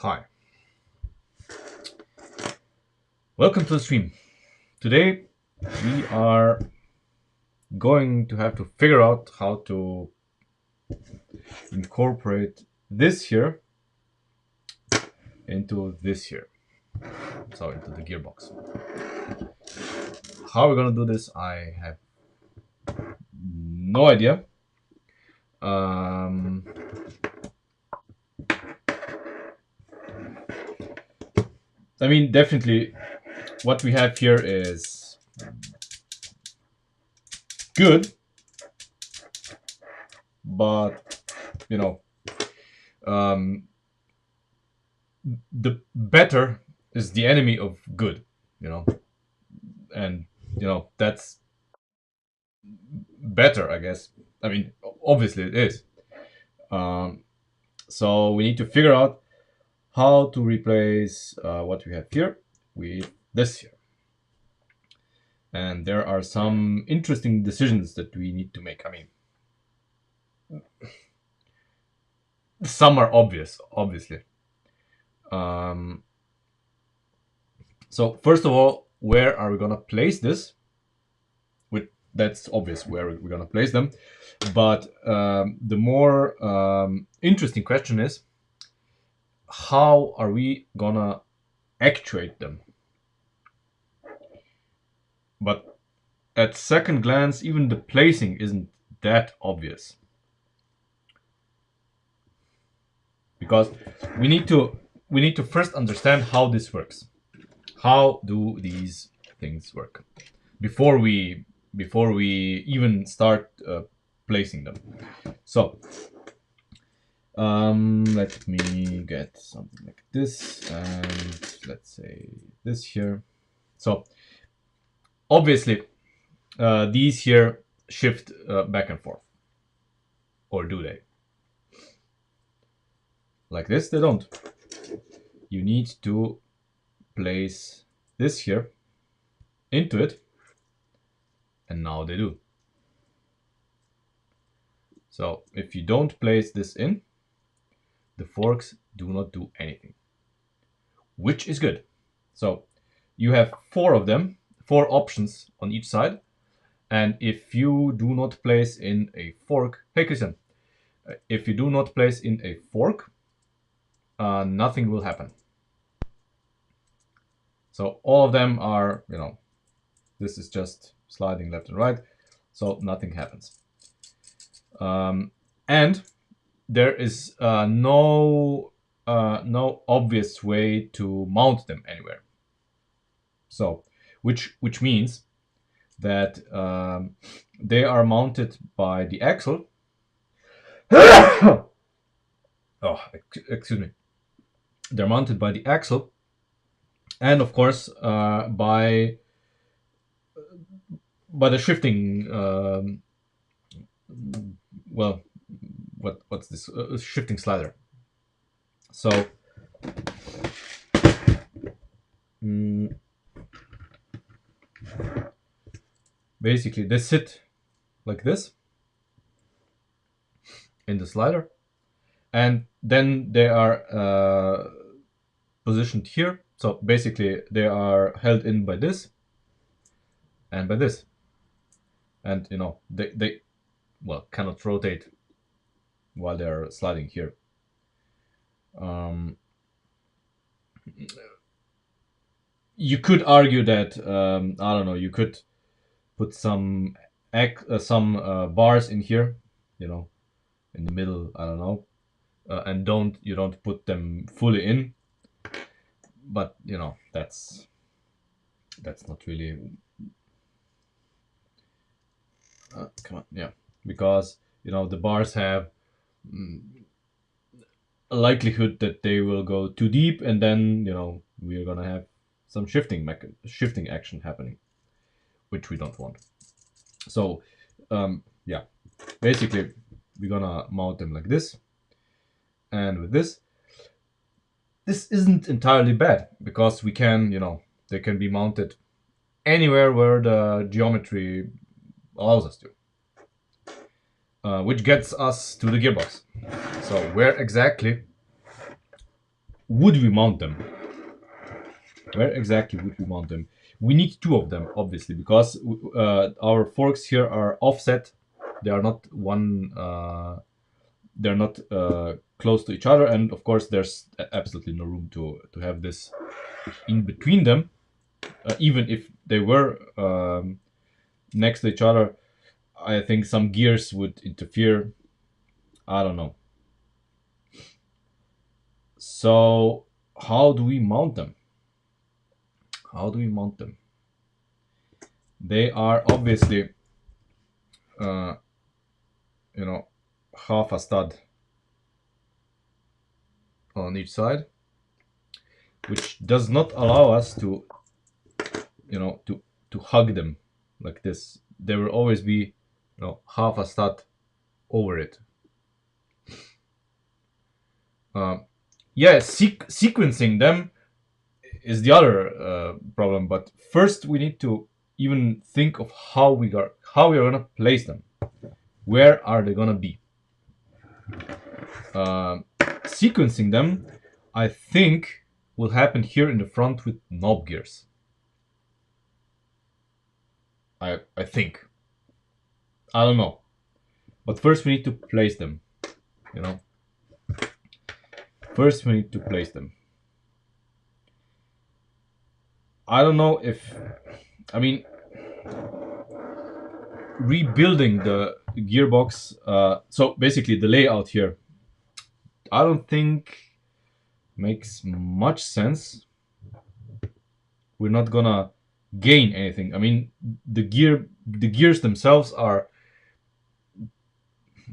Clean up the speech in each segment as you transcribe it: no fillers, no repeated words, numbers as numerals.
Hi, welcome to the stream. Today we are going to have to figure out how to incorporate this here into this here, so into the gearbox. How we're gonna do this, I have no idea. I mean, definitely what we have here is good, but you know, the better is the enemy of good, and that's better, I guess. I mean, obviously it is. So we need to figure out how to replace what we have here with this here. And there are some interesting decisions that we need to make. I mean, some are obvious, obviously. So first of all, where are we gonna place this? That's obvious where we're gonna place them. But the more interesting question is, how are we gonna actuate them? But at second glance, even the placing isn't that obvious. Because we need to first understand how this works. How do these things work before we even start placing them? So let me get something like this, and let's say this here. So obviously these here shift back and forth, or do they? Like this, they don't. You need to place this here into it, and now they do. So if you don't place this in, the forks do not do anything, which is good. So you have four of them, four options on each side, and if you do not place in a fork, hey Christian, if you do not place in a fork, nothing will happen. So all of them are, this is just sliding left and right, so nothing happens. And there is no obvious way to mount them anywhere. So, which means that they are mounted by the axle. Oh, excuse me. They're mounted by the axle, and of course by the shifting. Well, what's this shifting slider? So basically they sit like this in the slider, and then they are positioned here. So basically they are held in by this and by this, and they cannot rotate while they're sliding here. You could argue that I don't know, you could put some bars in here, in the middle. I don't know, and you don't put them fully in. But that's not really. Come on, yeah, because the bars have a likelihood that they will go too deep, and then we're gonna have some shifting action happening, which we don't want. So yeah, basically we're gonna mount them like this, and with this isn't entirely bad, because we can they can be mounted anywhere where the geometry allows us to, which gets us to the gearbox. So where exactly would we mount them? Where exactly would we mount them? We need two of them, obviously, because our forks here are offset. They are not one. They're not close to each other, and of course, there's absolutely no room to have this in between them. Even if they were next to each other, I think some gears would interfere. I don't know. So, how do we mount them? How do we mount them? They are obviously, uh, you know, half a stud on each side, which does not allow us to, to hug them like this. There will always be, half a stud over it. Yeah, sequencing them is the other problem. But first, we need to even think of how we are gonna place them. Where are they gonna be? Sequencing them, I think, will happen here in the front with knob gears. I think. I don't know. But first we need to place them. First we need to place them. I don't know if, I mean, rebuilding the gearbox. So basically the layout here, I don't think makes much sense. We're not gonna gain anything. I mean, the gears themselves are,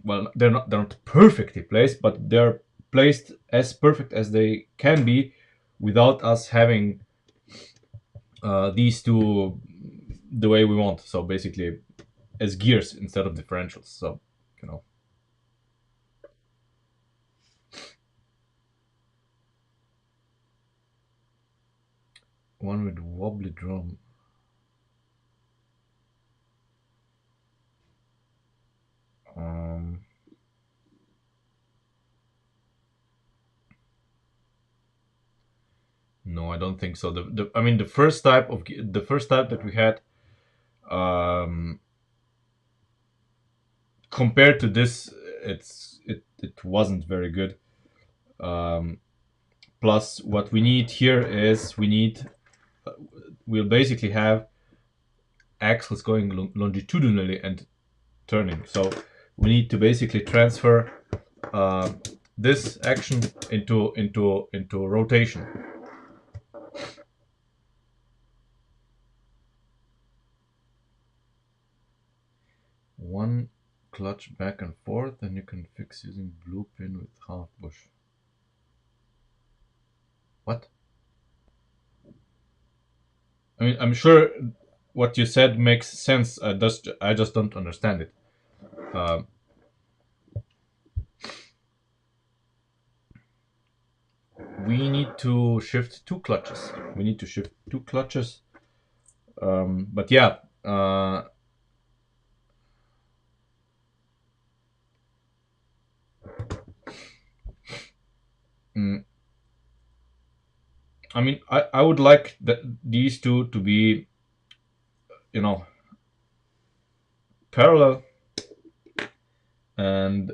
well, they're not perfectly placed, but they're placed as perfect as they can be without us having these two the way we want. So basically, as gears instead of differentials. So, one with wobbly drum. No, I don't think so. I mean, the first type that we had, compared to this, it wasn't very good. Plus, what we need here is we'll basically have axles going longitudinally and turning. So we need to basically transfer this action into rotation. One clutch back and forth, and you can fix using blue pin with half bush. What? I mean, I'm sure what you said makes sense. I just don't understand it. We need to shift two clutches. But yeah. I mean, I would like these two to be, parallel. And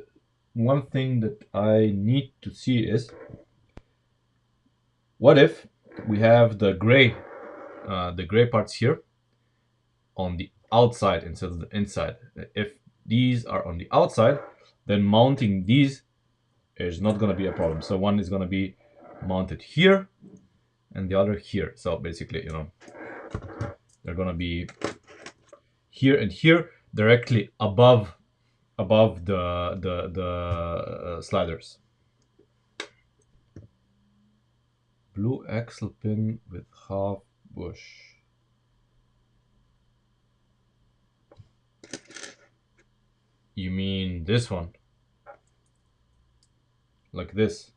one thing that I need to see is, what if we have the gray parts here on the outside instead of the inside? If these are on the outside, then mounting these is not going to be a problem. So one is going to be mounted here and the other here. So basically, they're going to be here and here, directly above the sliders. Blue axle pin with half bush. You mean this one? Like this?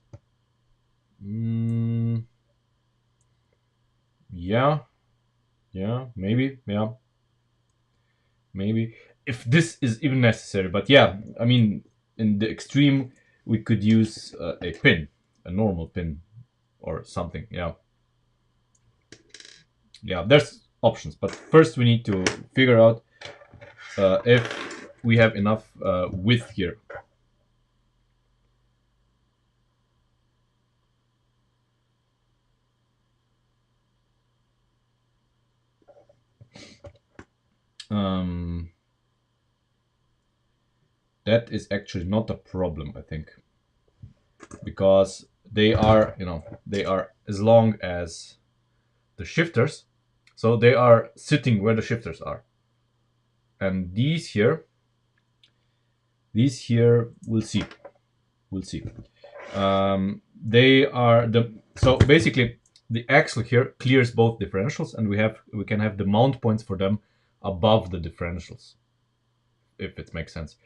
Yeah, maybe, maybe, if this is even necessary. But yeah, I mean, in the extreme, we could use a pin, a normal pin, or something. Yeah, there's options, but first we need to figure out if we have enough width here. That is actually not a problem, I think, because they are, they are as long as the shifters, so they are sitting where the shifters are, and these here, we'll see. They are so basically the axle here clears both differentials, and we can have the mount points for them above the differentials, if it makes sense.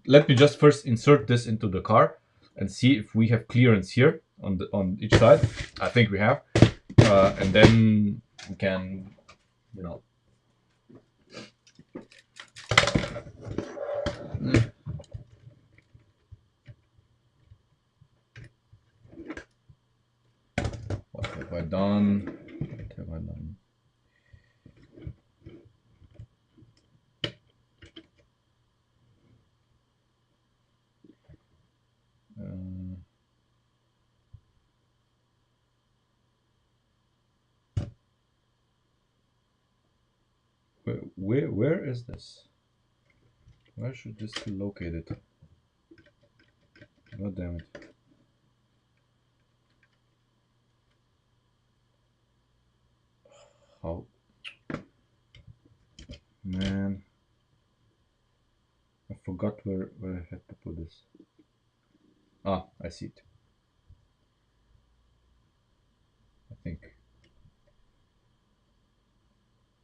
Let me just first insert this into the car and see if we have clearance here on each side. I think we have, and then we can, what have I done? Where is this? Where should this be located? God damn it. How? Man. I forgot where I had to put this. Ah, I see it. I think.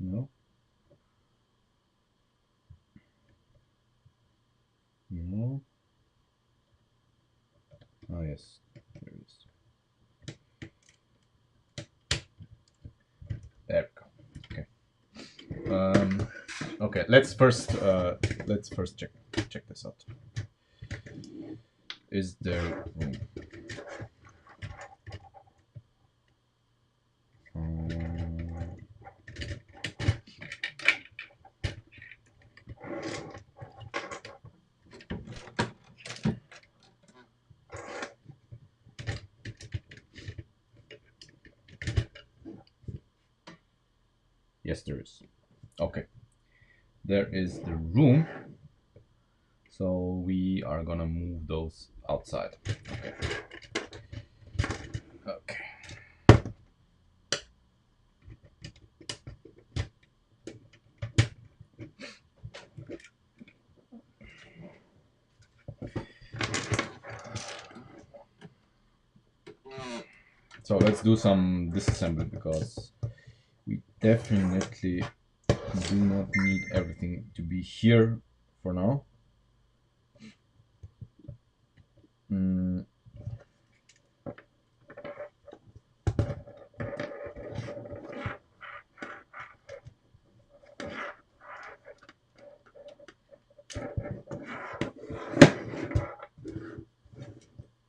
No? No? Ah, yes. There it is. There we go. Okay. Okay. Let's first check this out. Is there room? Yes, there is. Okay. There is the room. So we are gonna move those outside. Okay. Okay. So let's do some disassembly, because we definitely do not need everything to be here for now.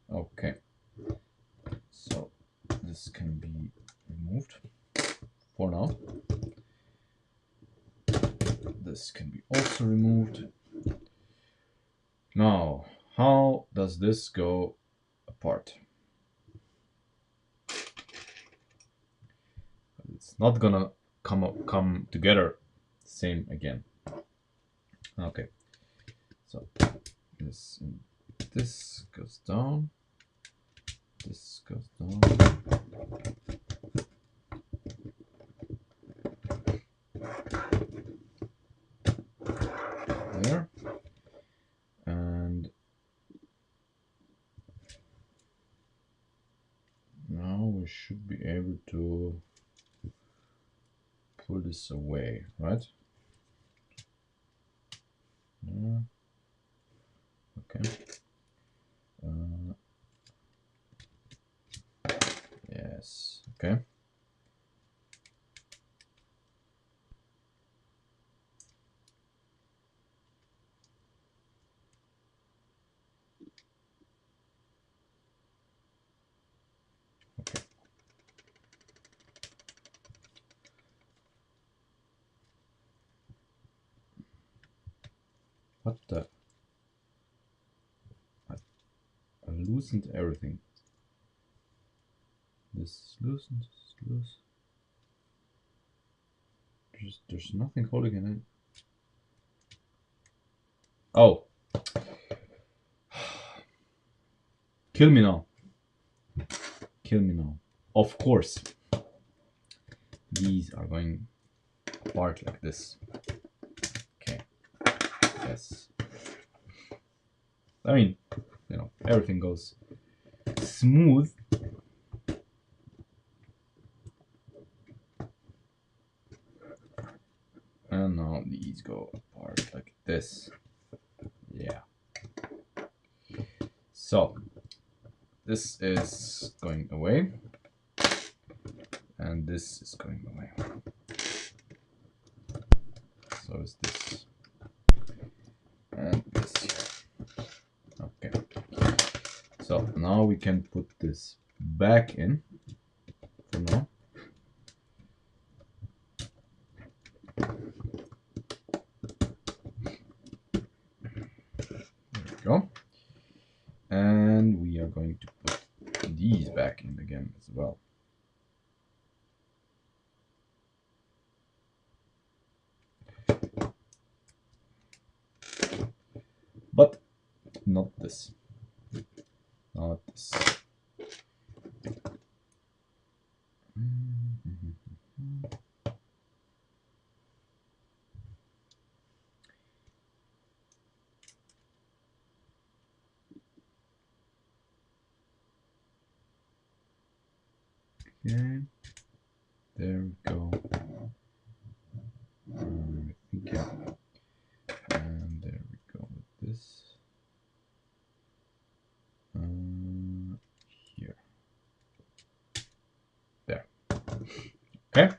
Okay, so this can be removed for now. This can be also removed. Now, how does this go apart? It's not gonna come together same again. Okay, so this goes down, this goes down. There. And now we should be able to pull this away, right? Yeah. Okay. Yes. Okay. What the? I loosened everything. This loosened, this loose. There's nothing holding it in. Oh. Kill me now. Kill me now. Of course. These are going apart like this. Okay. Yes. I mean, you know, everything goes smooth. And now these go apart like this. Yeah. So this is going away. And this is going away. So is this. And this here. Okay. So now we can put this back in for now. There we go. And we are going to put these back in again as well. But not this. Not this. Okay. There we go. I think, yeah. And there we go with this. Here. There. Okay.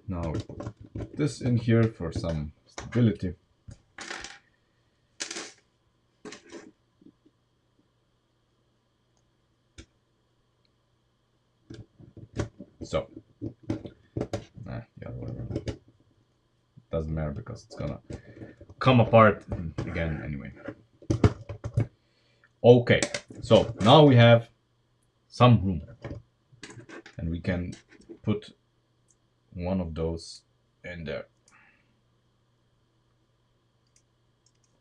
Now put this in here for some stability. So, yeah, whatever. Doesn't matter because it's gonna come apart again anyway. Okay, so now we have some room, and we can put one of those in there.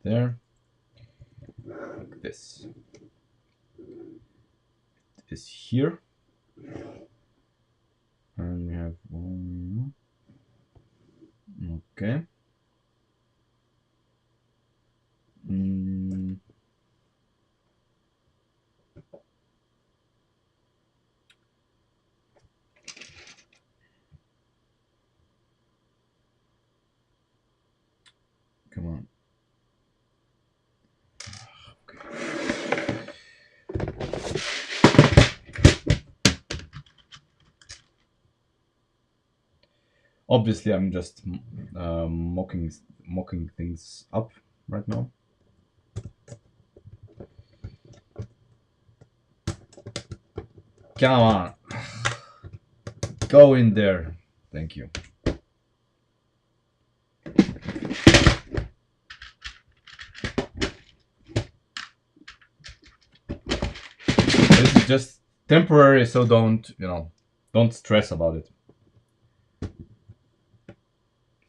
There, like this. It is here, and we have one. Okay. Come on. Obviously, I'm just mocking things up right now. Come on, go in there. Thank you. This is just temporary, so don't stress about it.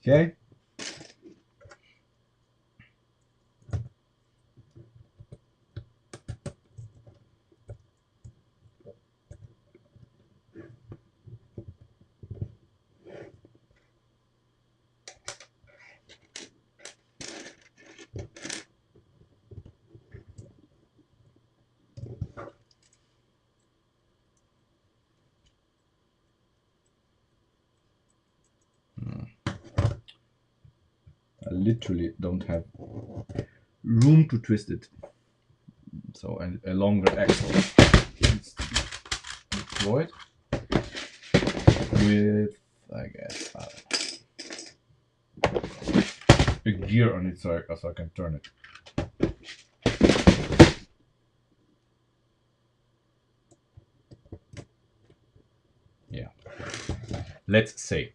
Okay. I literally don't have room to twist it, so a longer axle needs to be deployed with, I guess, a gear on it, so I can turn it. Yeah, let's say.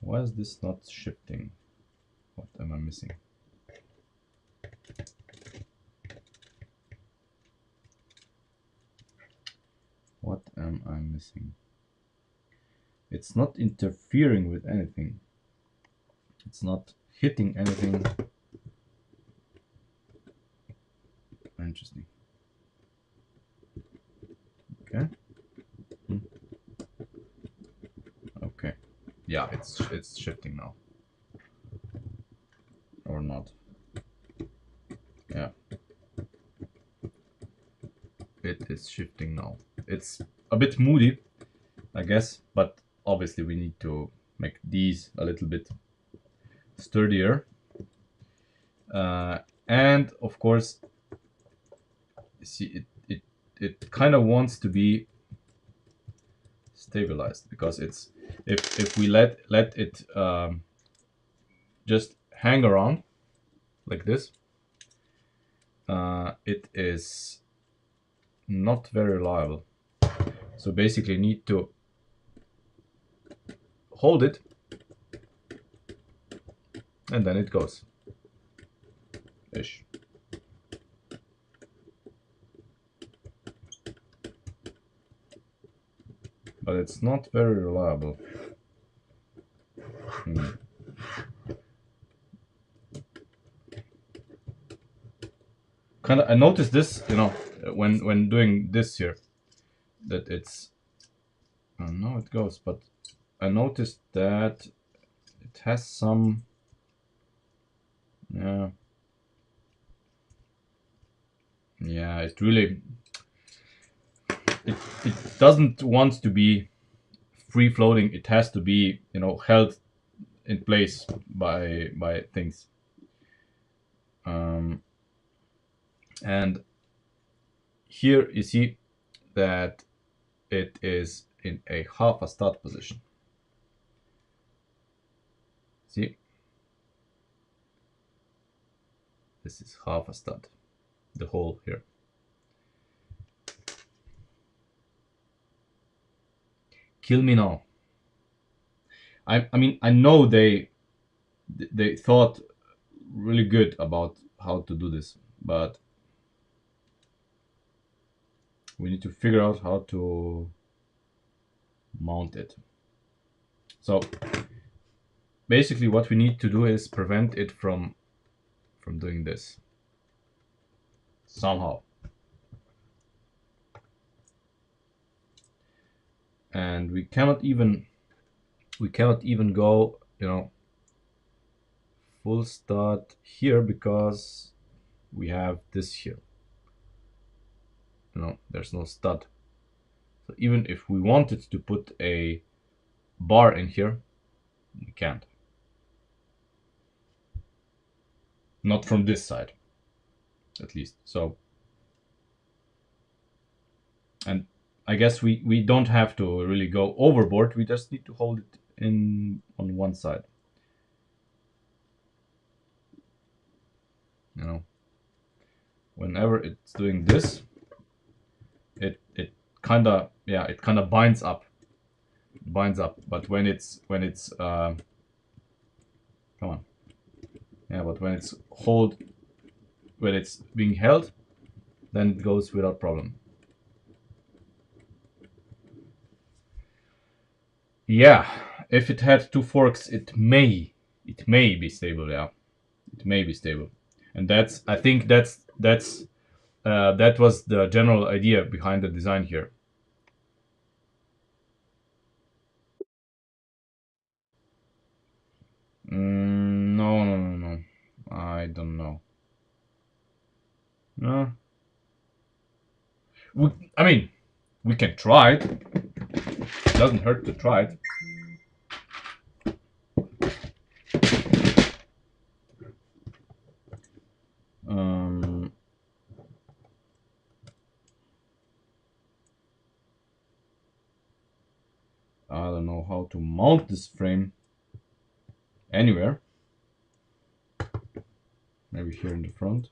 Why is this not shifting? What am I missing? What am I missing? It's not interfering with anything. It's not hitting anything. Interesting. Okay. Okay. Yeah, it's shifting now. Or not. Yeah. It is shifting now. It's a bit moody, I guess, but obviously we need to make these a little bit sturdier. And of course, see, it kind of wants to be stabilized, because it's if we let it just hang around like this, it is not very reliable. So basically need to hold it, and then it goes ish. But it's not very reliable. Kind of, I noticed this, you know, when doing this here, that it's, I don't know, it goes, but I noticed that it has some, yeah, it really, it doesn't want to be free floating. It has to be, you know, held in place by things. And here you see that it is in a half a stud position. See, this is half a stud, the hole here. Kill me now. I mean, I know they thought really good about how to do this, but we need to figure out how to mount it. So basically what we need to do is prevent it from doing this somehow. And we cannot even go, you know, full start here, because we have this here. You know, there's no stud. So even if we wanted to put a bar in here, we can't. Not from this side, at least. So, and I guess we don't have to really go overboard. We just need to hold it in on one side. You know, whenever it's doing this, it kind of, yeah, it kind of binds up. But when it's come on, yeah, but when it's being held, then it goes without problem. Yeah, if it had two forks, it may be stable. Yeah, it may be stable, and I think that was the general idea behind the design here. No. I don't know. No. I mean, we can try it. It doesn't hurt to try it. I don't know how to mount this frame anywhere. Maybe here in the front.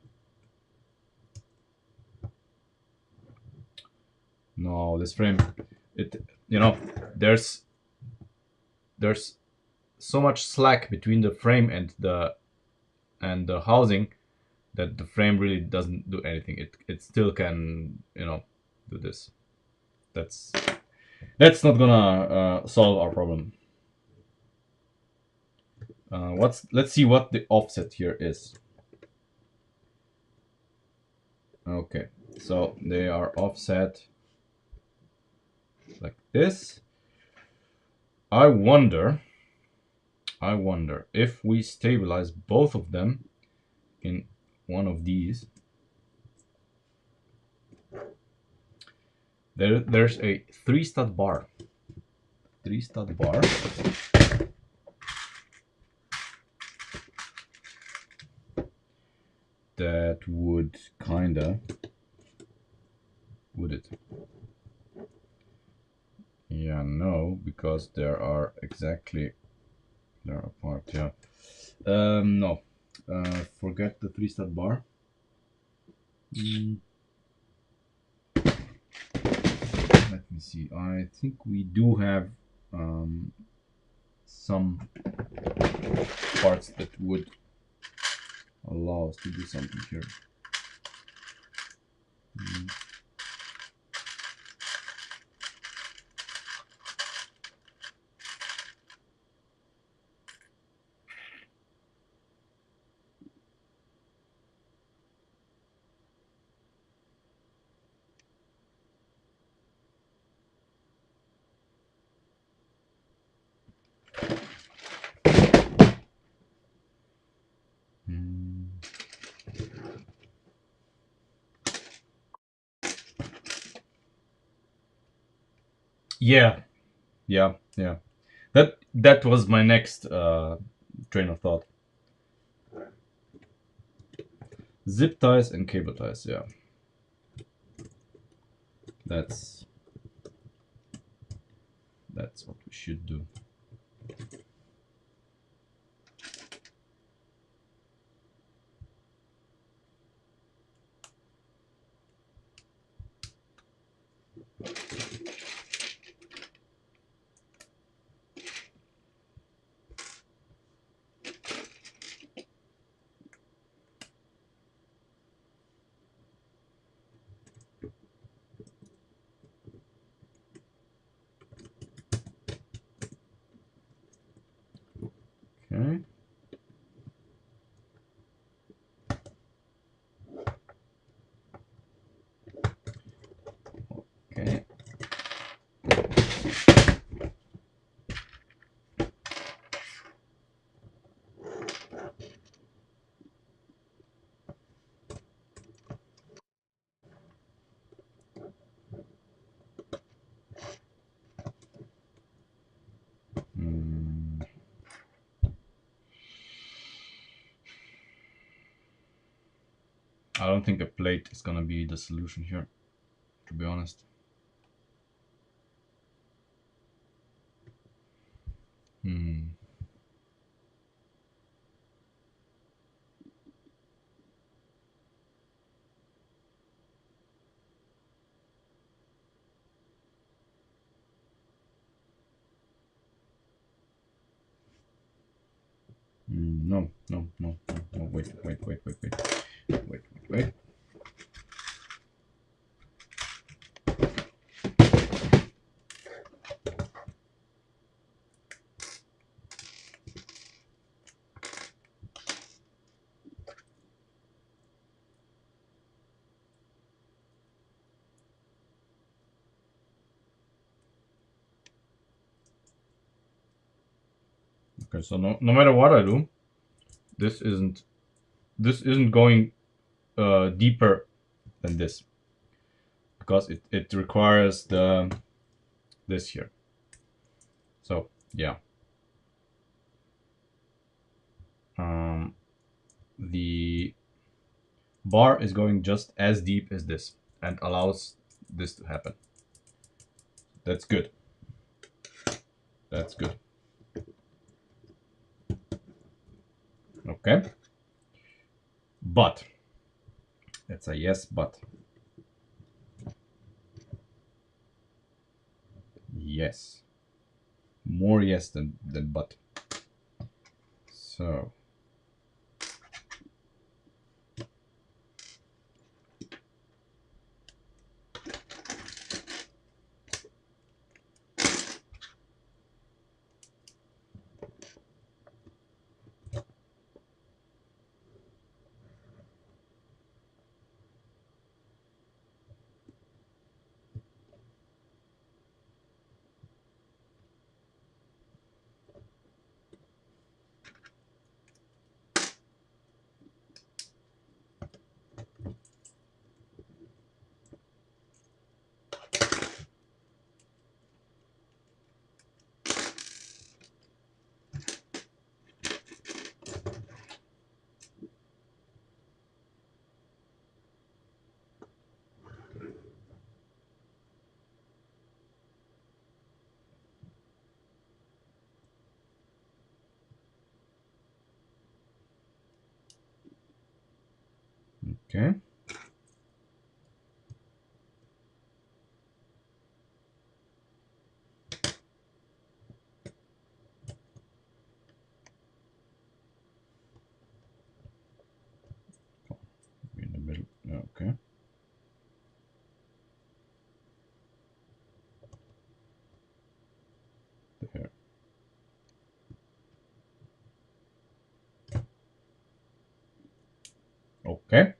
No, this frame, it, you know, there's so much slack between the frame and the housing that the frame really doesn't do anything. It still can, you know, do this. That's not gonna solve our problem. Let's see what the offset here is. Okay, so they are offset like this. I wonder if we stabilize both of them in one of these. There's a 3-stud bar. 3-stud bar. That would kinda, would it? Yeah, no, because there are apart. Yeah. No. Forget the 3-stud bar. Let me see. I think we do have some parts that would allow us to do something here. Yeah, yeah. That was my next train of thought. Zip ties and cable ties. Yeah, that's what we should do. Okay. Okay. I don't think a plate is gonna be the solution here, to be honest. No, no, no, no, no, wait. Okay, so no matter what I do, this isn't going deeper than this, because it requires this here. So yeah, the bar is going just as deep as this and allows this to happen. That's good. That's good. Okay. But that's a yes, but yes, more yes than but. So okay. In the middle. Okay. There. Okay.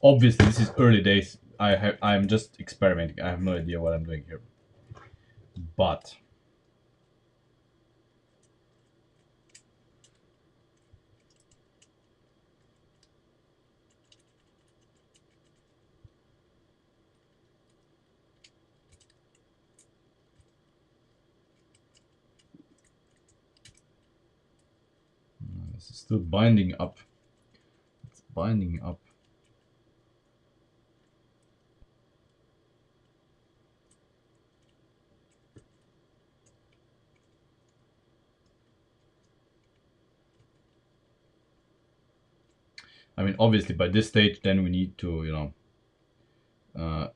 Obviously, this is early days. I'm just experimenting. I have no idea what I'm doing here. But this is still binding up. It's binding up. I mean, obviously, by this stage, then we need to, you know,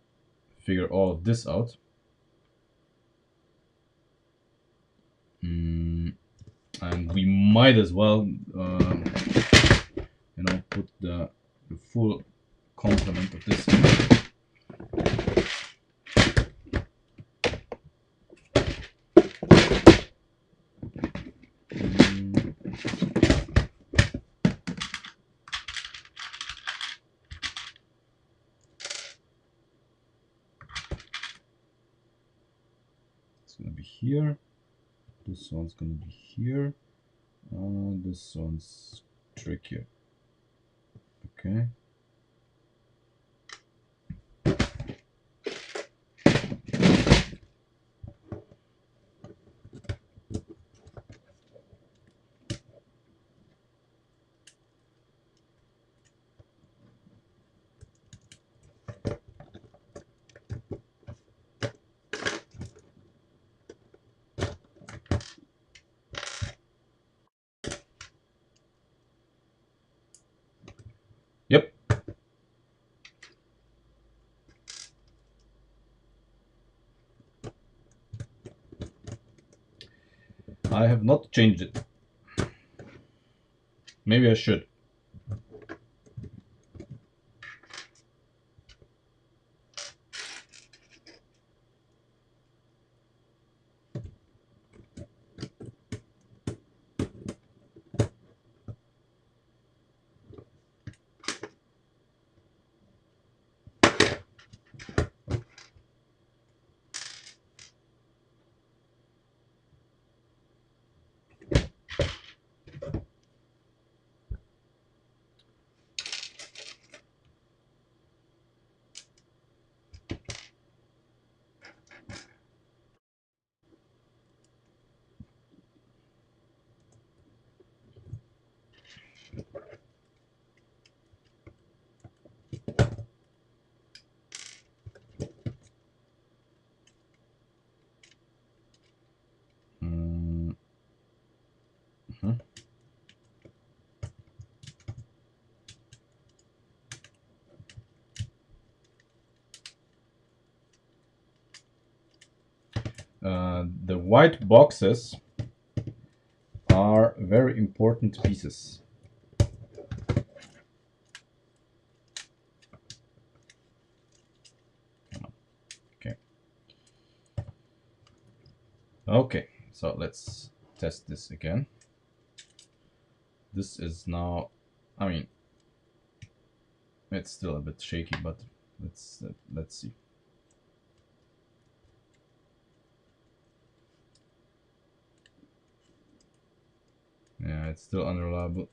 figure all of this out. And we might as well, you know, put the full complement of this in. It's gonna be here. This one's gonna be here. This one's trickier. Okay. Yep. I have not changed it. Maybe I should. the white boxes are very important pieces. Okay. Okay, so let's test this again. This is now, I mean, it's still a bit shaky, but let's see. Yeah, it's still unreliable.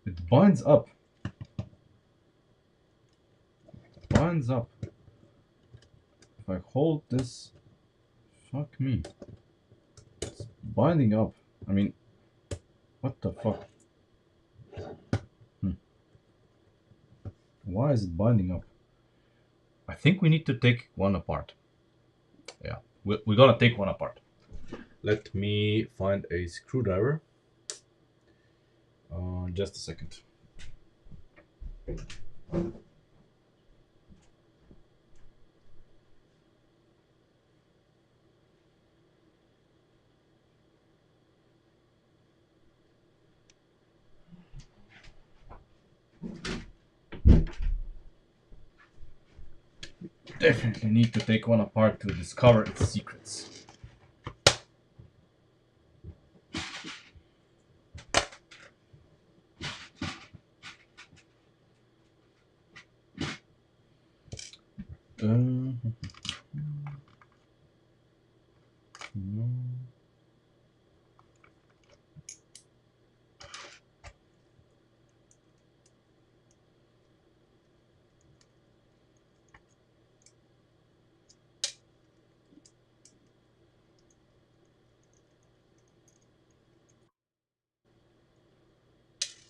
It binds up. Binds up. If I hold this, fuck me. It's binding up. I mean, what the fuck? Why is it binding up? I think we need to take one apart. Yeah, we're gonna take one apart. Let me find a screwdriver. Just a second. Definitely need to take one apart to discover its secrets. No.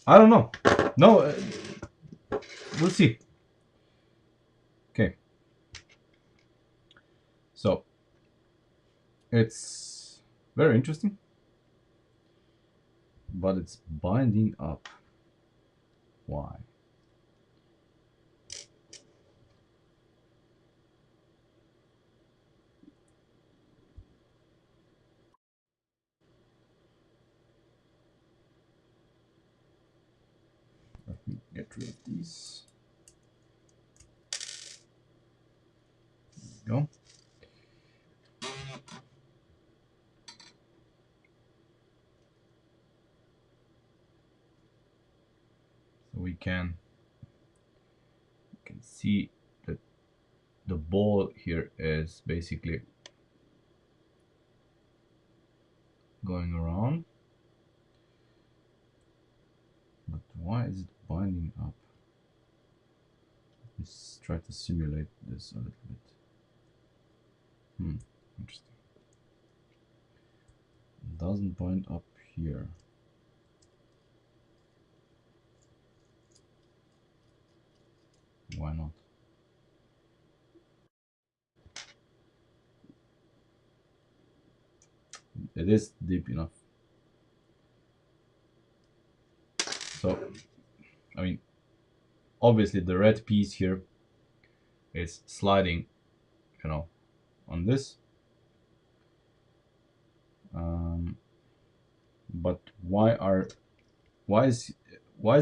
I don't know. No, we'll see. Okay. So, it's very interesting, but it's binding up. Why? Let me get rid of these. There we go. So we can see that the ball here is basically going around. But why is it binding up? Let's try to simulate this a little bit. Interesting. It doesn't bind up here. Why not? It is deep enough. So, I mean, obviously the red piece here is sliding, on this. But why is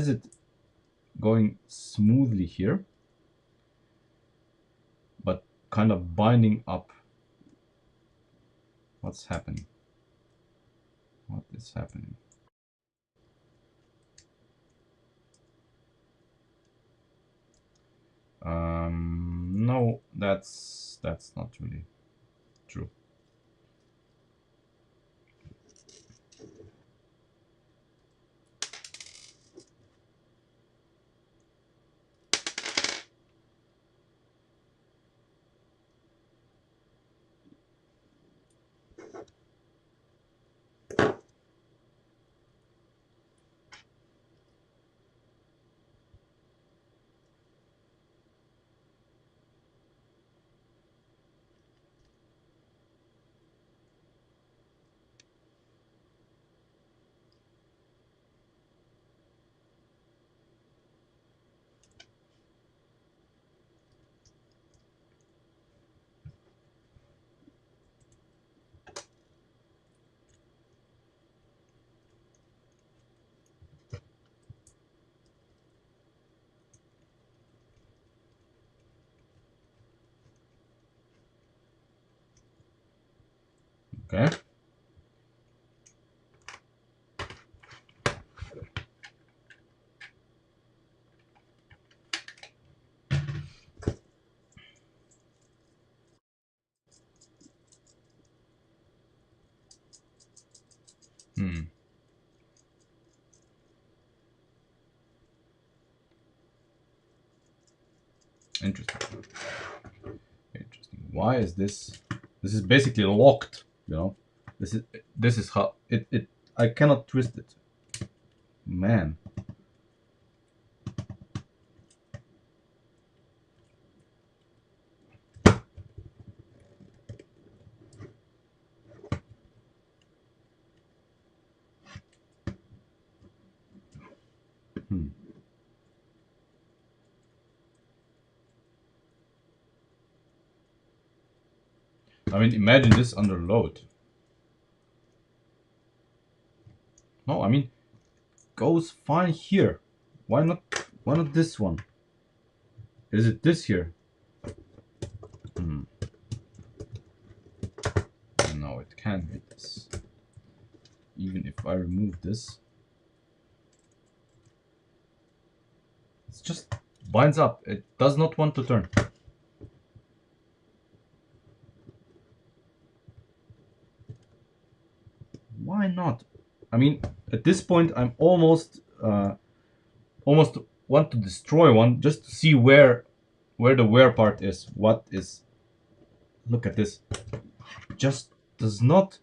it going smoothly here, but kind of binding up? What's happening? What is happening? No, that's not really true. Okay. Interesting. Interesting. Why is this? This is basically locked. You know, this is how it. I cannot twist it. Man. I mean, imagine this under load. No, I mean, goes fine here. Why not? Why not this one? Is it this here? No, it can't be this. Even if I remove this, it just binds up. It does not want to turn. Why not? I mean, at this point, I'm almost want to destroy one just to see where the wear part is. What is? Look at this. Just does not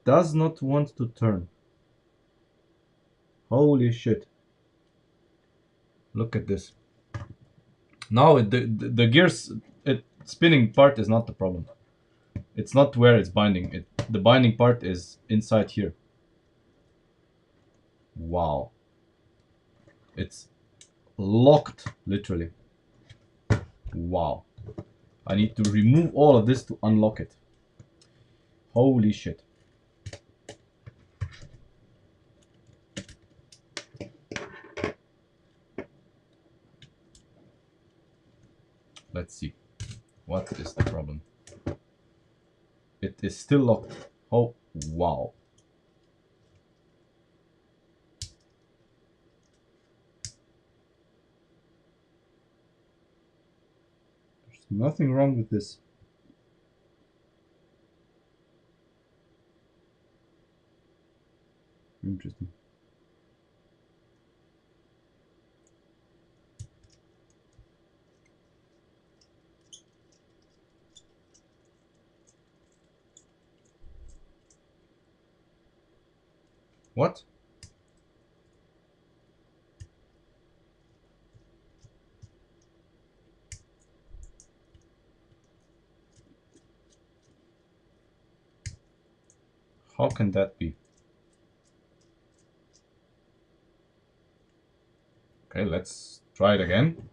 want to turn. Holy shit! Look at this. Now the gears spinning part is not the problem. It's not where it's binding. The binding part is inside here. Wow. It's locked, literally. Wow. I need to remove all of this to unlock it. Holy shit. Let's see. What is the problem? It is still locked. Oh, wow. There's nothing wrong with this. Interesting. What? How can that be? Okay, let's try it again.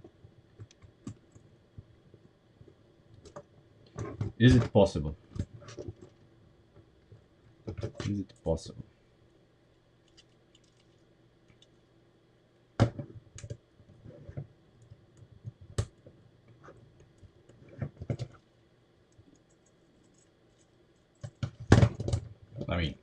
Is it possible? Is it possible? I mean,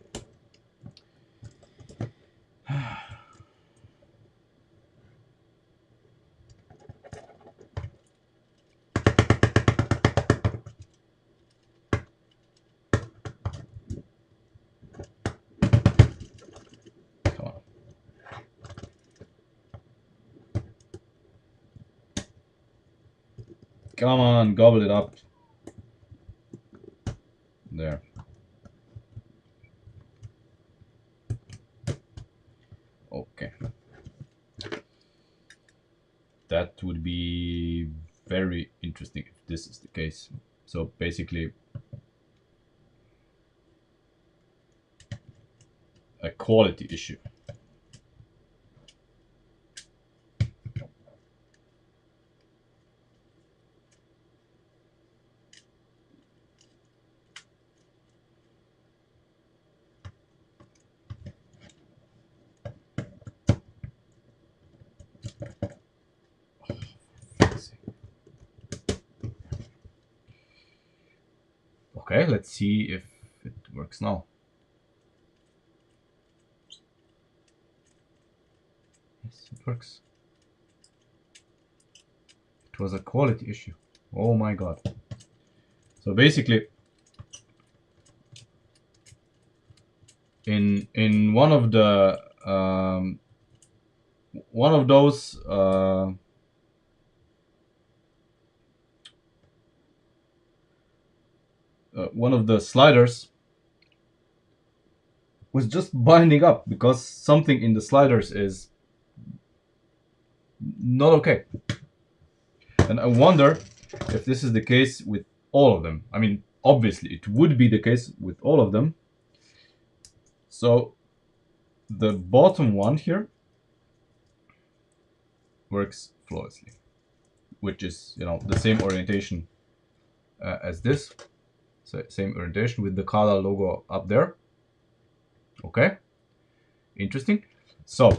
come on. Come on, gobble it up. There. Okay. That would be very interesting if this is the case. So basically, a quality issue. Okay, let's see if it works now. Yes, it works. It was a quality issue. Oh my god. So basically, in one of the one of those one of the sliders was just binding up because something in the sliders is not okay. And I wonder if this is the case with all of them. I mean, obviously it would be the case with all of them. So the bottom one here works flawlessly, which is, you know, the same orientation as this. So same orientation with the Kala logo up there. Okay, interesting. So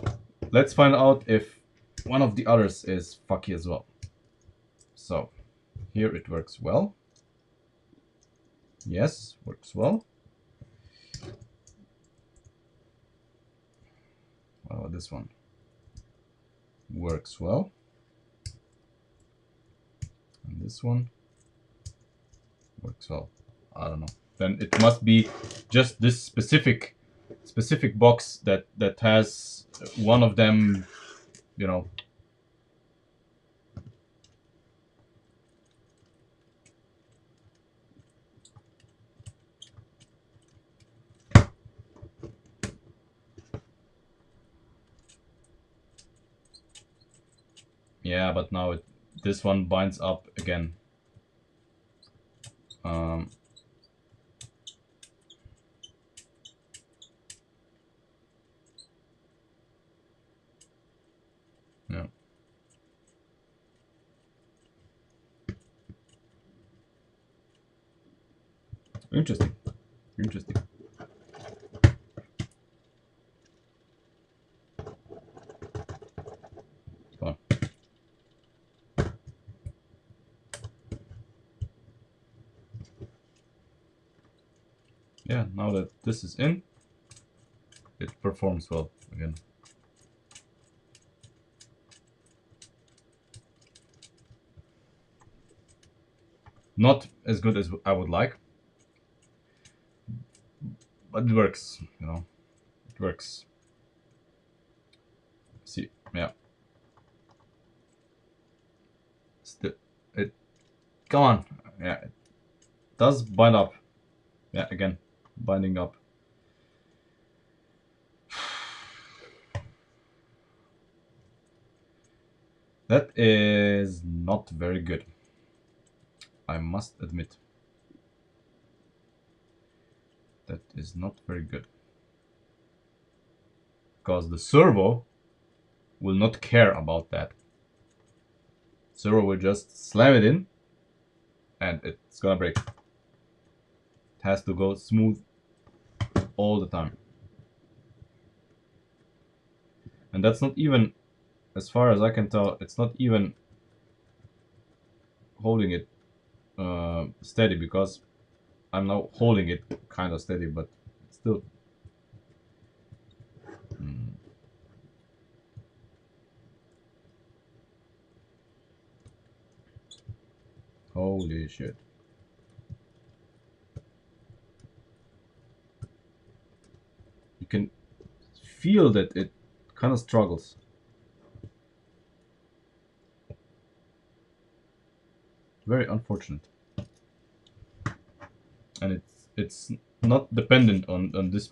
let's find out if one of the others is fucky as well. So here it works well. Yes, works well. What about this one? Works well. And this one works well. I don't know. Then it must be just this specific box that has one of them, you know. Yeah, but now this one binds up again. Yeah. Interesting. Interesting. Come on. Yeah, now that this is in, it performs well again. Not as good as I would like, but it works, you know. It works. See, yeah. Still, it. Come on. Yeah, it does bind up. Yeah, again, binding up. That is not very good, I must admit. That is not very good. Because the servo will not care about that. Servo will just slam it in and it's gonna break. It has to go smooth all the time. And that's not even, as far as I can tell, it's not even holding it steady, because I'm now holding it kind of steady, but still. Holy shit. You can feel that it kind of struggles. Very unfortunate. And it's not dependent on this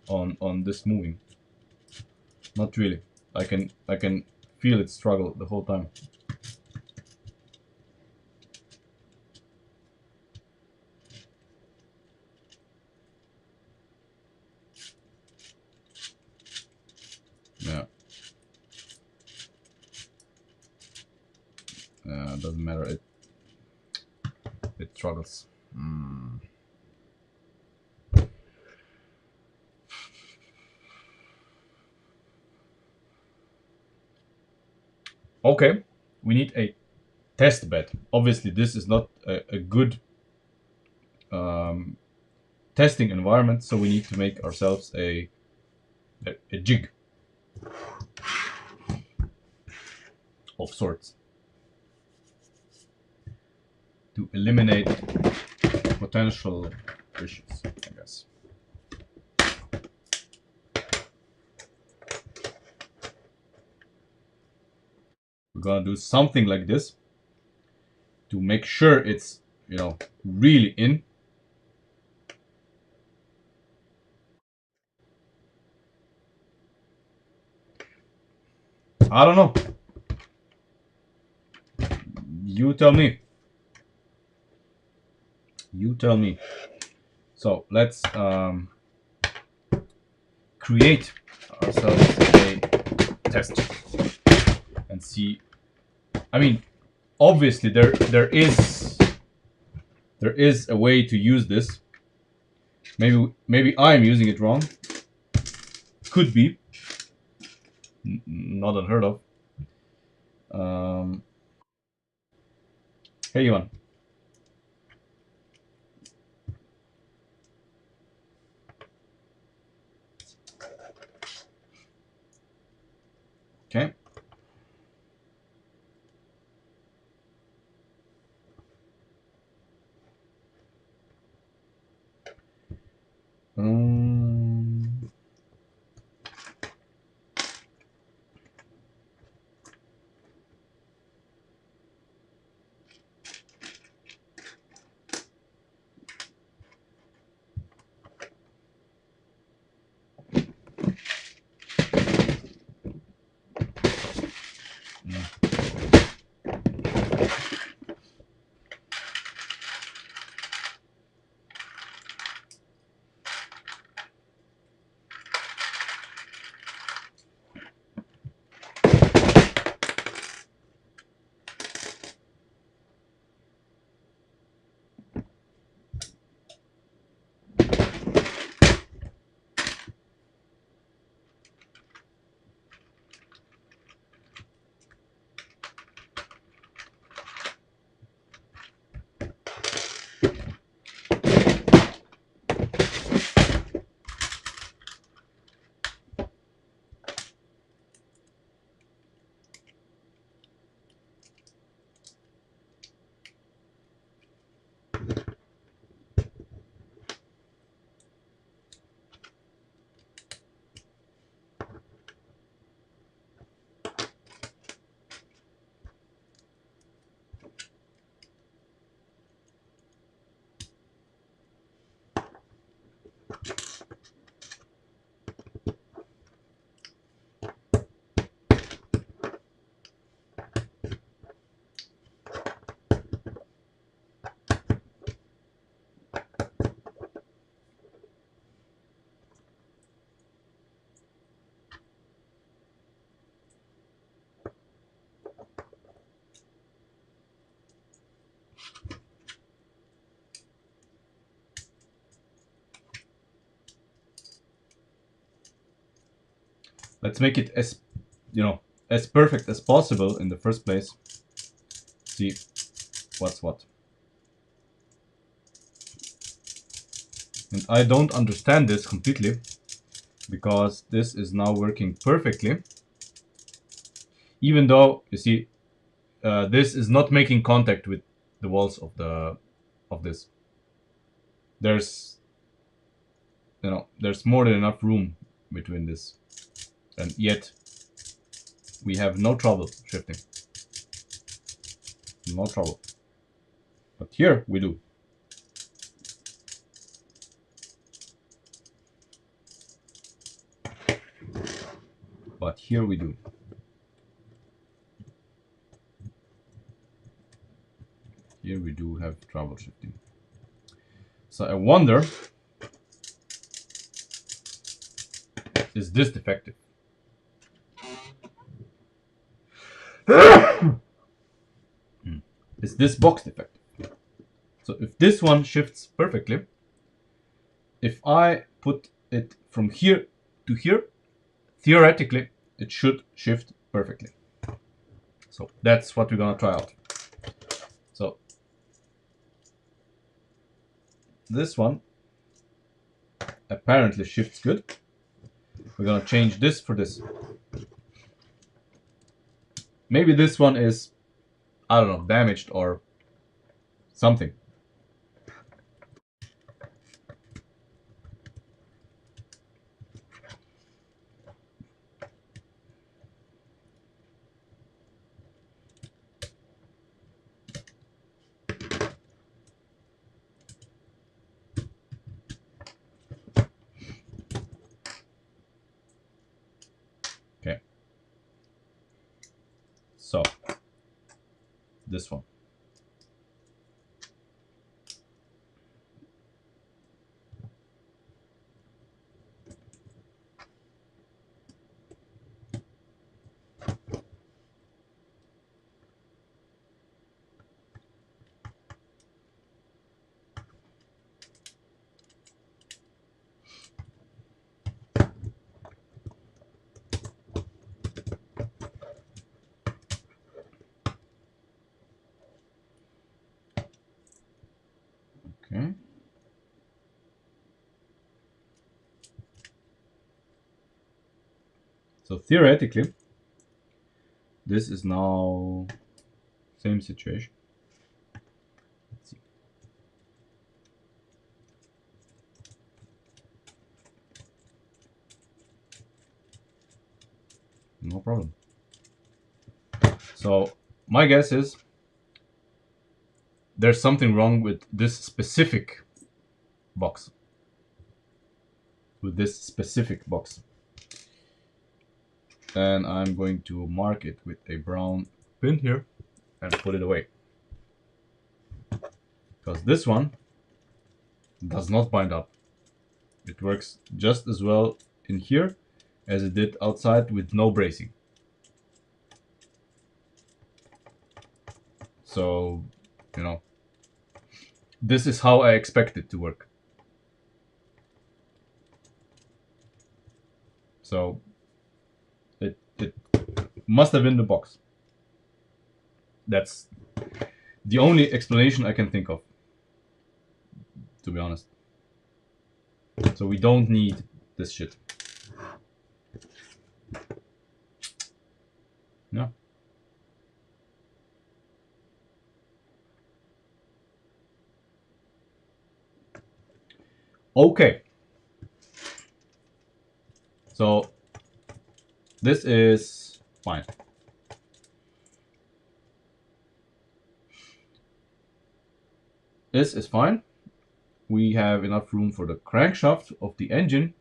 on this moving. Not really. I can feel it struggle the whole time. Yeah. Doesn't matter. It struggles. Okay, we need a test bed. Obviously, this is not a good testing environment, so we need to make ourselves a jig of sorts to eliminate potential issues, I guess. We're gonna do something like this to make sure it's, you know, really in. I don't know. You tell me. You tell me. So let's create ourselves a test and see. I mean, obviously there is a way to use this. Maybe I'm using it wrong. Could be. Not unheard of. Hey, Ivan. Okay. Let's make it as, you know, as perfect as possible in the first place. See what's what. And I don't understand this completely, because this is now working perfectly. Even though, you see, this is not making contact with the walls of this. There's, you know, there's more than enough room between this, and yet we have no trouble shifting. No trouble. But here we do. But here we do. Here we do have trouble shifting. So I wonder, is this defective? Is this box defective? So if this one shifts perfectly, if I put it from here to here, theoretically it should shift perfectly. So that's what we're gonna try out. So this one apparently shifts good. We're gonna change this for this. Maybe this one is, I don't know, damaged or something. Okay. So this one. Okay. So theoretically, this is now same situation. Let's see. No problem. So my guess is there's something wrong with this specific box. With this specific box. And I'm going to mark it with a brown pin here and put it away. Because this one does not bind up. It works just as well in here as it did outside with no bracing. So, you know, this is how I expect it to work. So, it must have been the box. That's the only explanation I can think of, to be honest. So we don't need this shit. No. Okay. So this is fine. This is fine. We have enough room for the crankshaft of the engine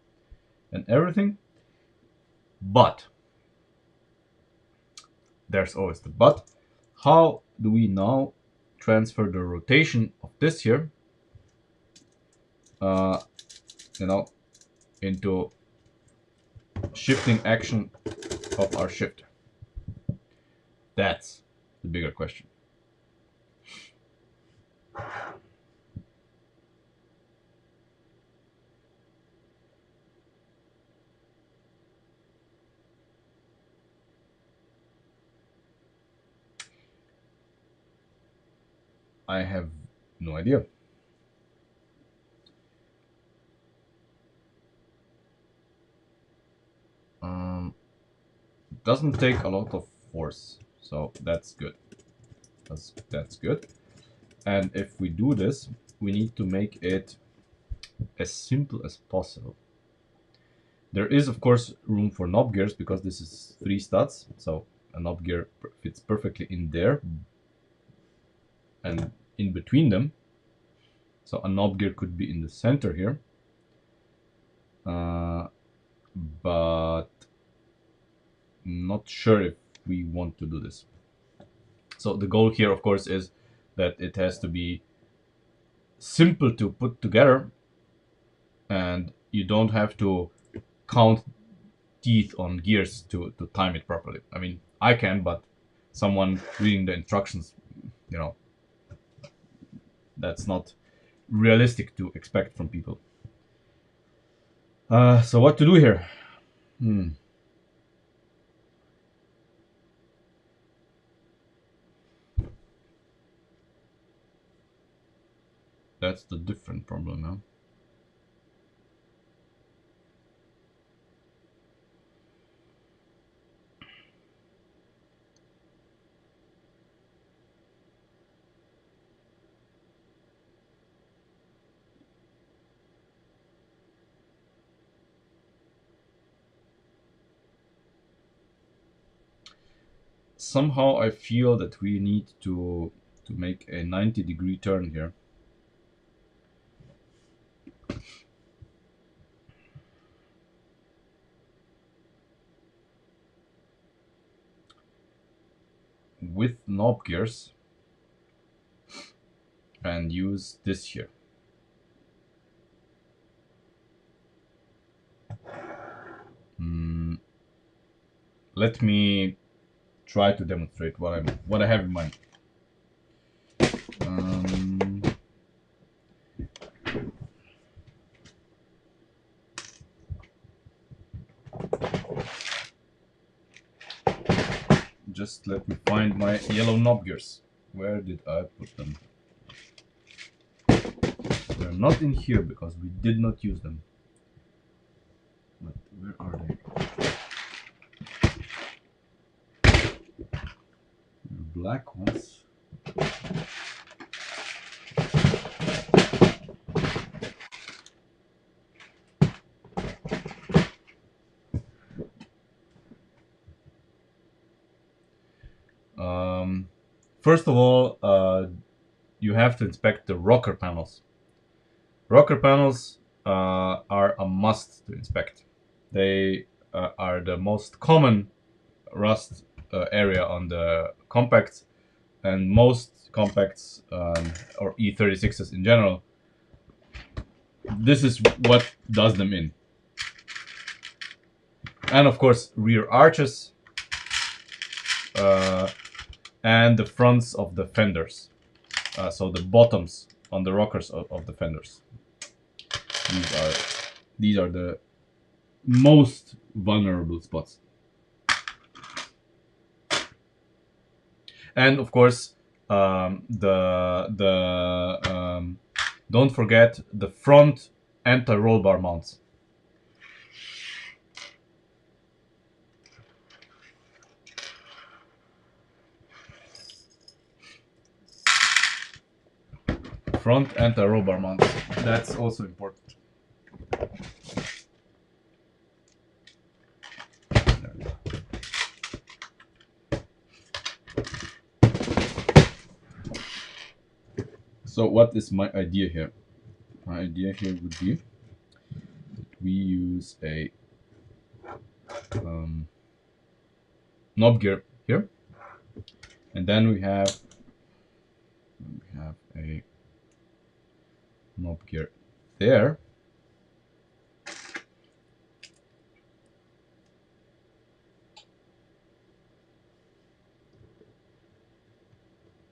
and everything. But there's always the but. How do we now transfer the rotation of this here, you know, into shifting action of our shifter? That's the bigger question. I have no idea. It doesn't take a lot of force, so that's good. That's good. And if we do this, we need to make it as simple as possible. There is, of course, room for knob gears because this is 3 studs, so a knob gear fits perfectly in there and in between them. So a knob gear could be in the center here, but not sure if we want to do this. So the goal here, of course, is that it has to be simple to put together and you don't have to count teeth on gears to time it properly. I mean, I can, but someone reading the instructions, you know, that's not realistic to expect from people. So what to do here? That's the different problem now. Somehow I feel that we need to make a 90-degree turn here. With knob gears and use this here. Let me try to demonstrate what I have in mind. Just let me find my yellow knob gears. Where did I put them? They're not in here because we did not use them. But where are they? The black ones. First of all, you have to inspect the rocker panels. Rocker panels are a must to inspect. They are the most common rust area on the compacts, and most compacts or E36s in general. This is what does them in. And of course, rear arches and the fronts of the fenders. So the bottoms on the rockers of the fenders. These are the most vulnerable spots. And of course, don't forget the front anti-roll bar mounts. Front anti-roll bar mounts. That's also important. So what is my idea here? My idea here would be that we use a knob gear here, and then we have a knob gear there.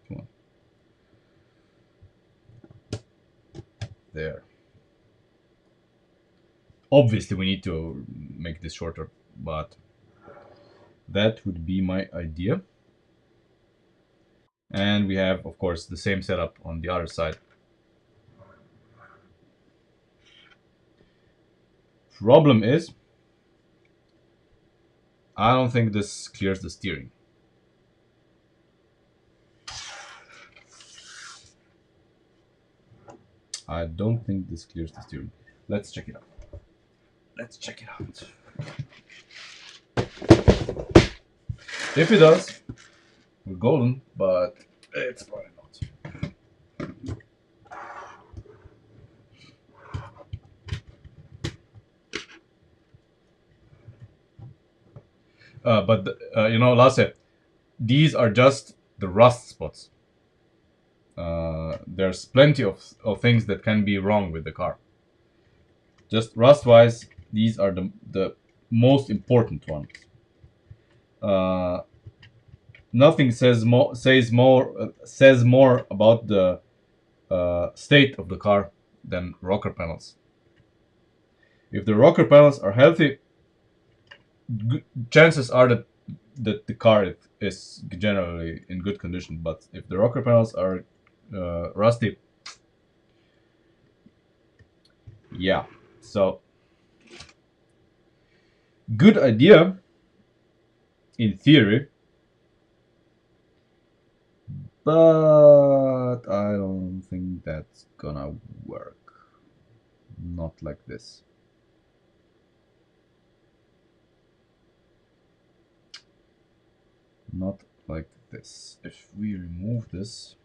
Come on. There. Obviously, we need to make this shorter, but that would be my idea. And we have, of course, the same setup on the other side. Problem is, I don't think this clears the steering. I don't think this clears the steering. Let's check it out. Let's check it out. If it does, we're golden, but it's probably not. But you know, Lasse, these are just the rust spots. There's plenty of things that can be wrong with the car. Just rust-wise, these are the most important ones. Nothing says more about the state of the car than rocker panels. If the rocker panels are healthy, chances are that the car is generally in good condition. But if the rocker panels are rusty, Yeah, so good idea in theory, but I don't think that's gonna work. Not like this. Not like this. If we remove this,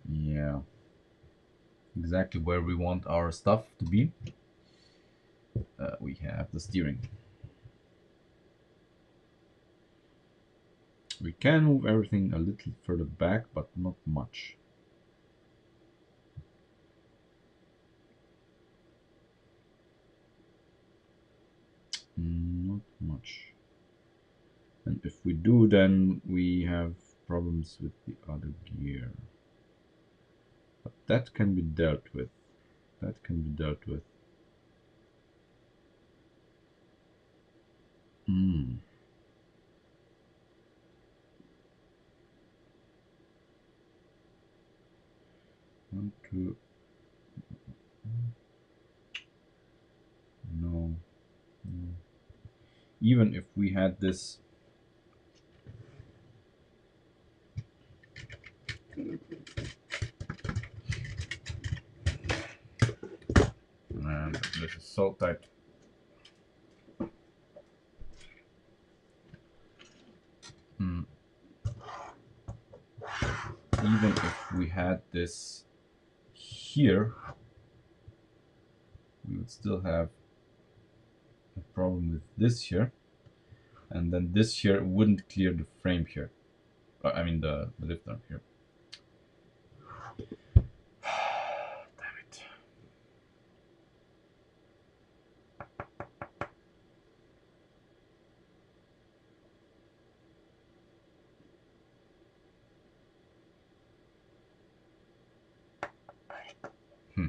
yeah, exactly where we want our stuff to be. We have the steering. We can move everything a little further back, but not much. Not much. And if we do, then we have problems with the other gear. But that can be dealt with. That can be dealt with. Hmm. One, two. No. No. Even if we had this. And this is so tight. Hmm. Even if we had this here, we would still have a problem with this here. And then this here wouldn't clear the frame here. I mean the lift arm here. Damn it. Hmm.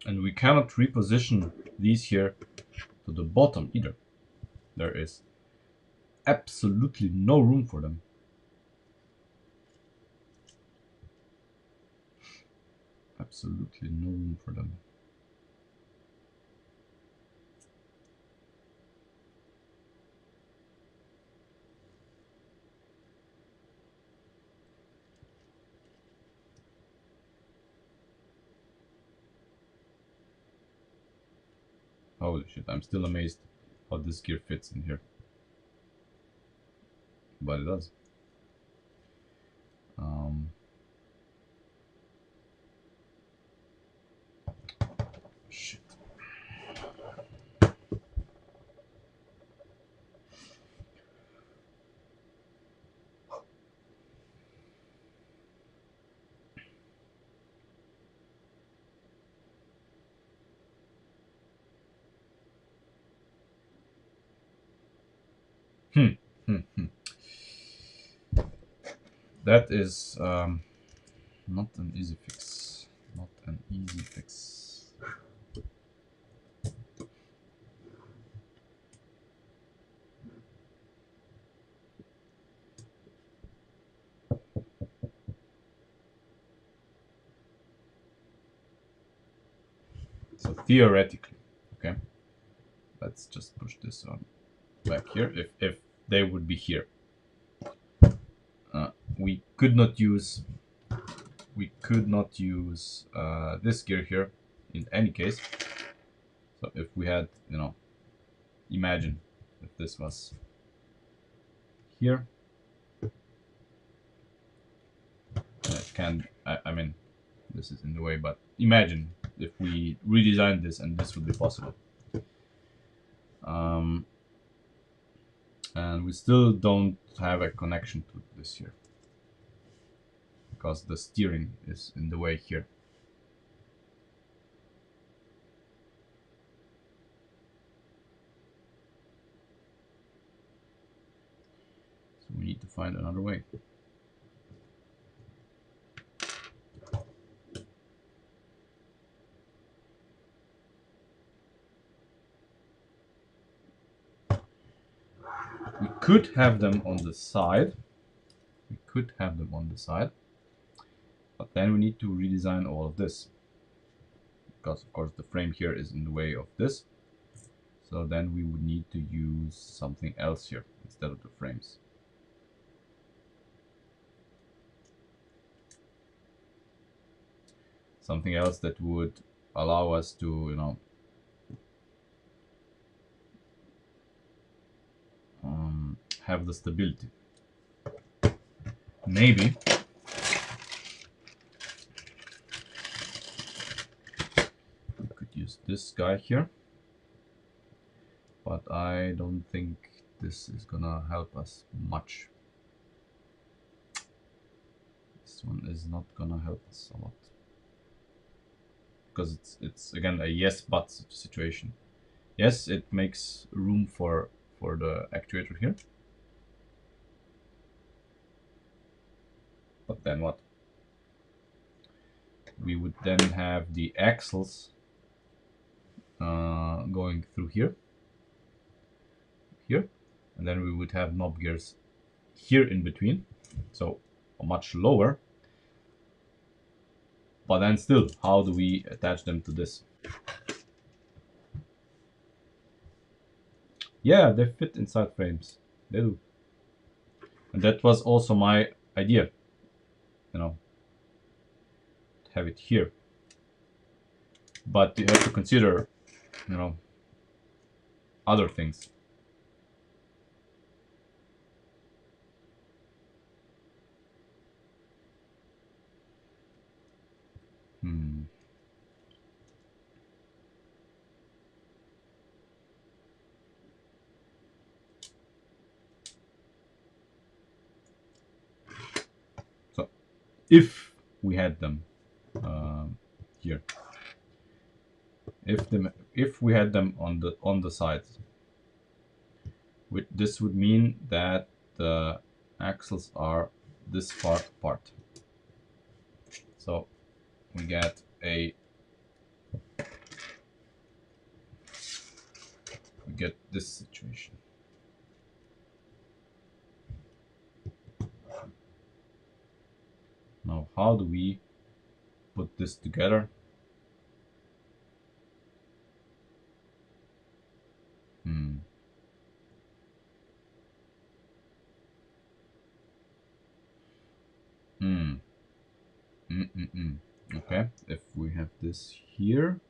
And we cannot reposition these here to the bottom either. There is absolutely no room for them. Absolutely no room for them. Holy shit, I'm still amazed how this gear fits in here. But it does. Shit. That is not an easy fix. Not an easy fix. So theoretically, okay, let's just push this on back here. If they would be here, we could not use this gear here in any case. So if we had, imagine if this was here, it can, I mean, this is in the way, but imagine if we redesigned this and this would be possible. And we still don't have a connection to this here because the steering is in the way here. need to find another way. We could have them on the side. We could have them on the side. But then we need to redesign all of this. Because of course the frame here is in the way of this. So then we would need to use something else here instead of the frames. Something else that would allow us to, you know, have the stability. Maybe we could use this guy here, but I don't think this is gonna help us much. This one is not gonna help us a lot because it's again a yes but situation. Yes, it makes room for the actuator here, but then what? We would then have the axles going through here, and then we would have knob gears here in between, so much lower. But then still, how do we attach them to this? Yeah, they fit inside frames. They do. And that was also my idea, you know, to have it here. But you have to consider, you know, other things. So, if we had them here, if we had them on the sides, this would mean that the axles are this far apart. So we get this situation. Now, how do we put this together? Okay, if we have this here,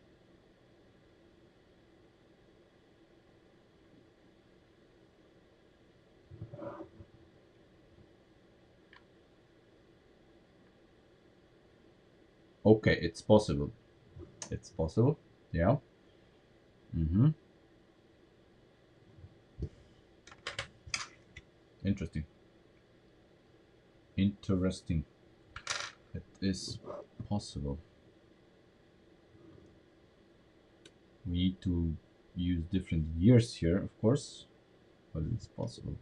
okay, it's possible. It's possible, yeah. Interesting. Interesting. It is possible. We need to use different gears here, of course, but it's possible.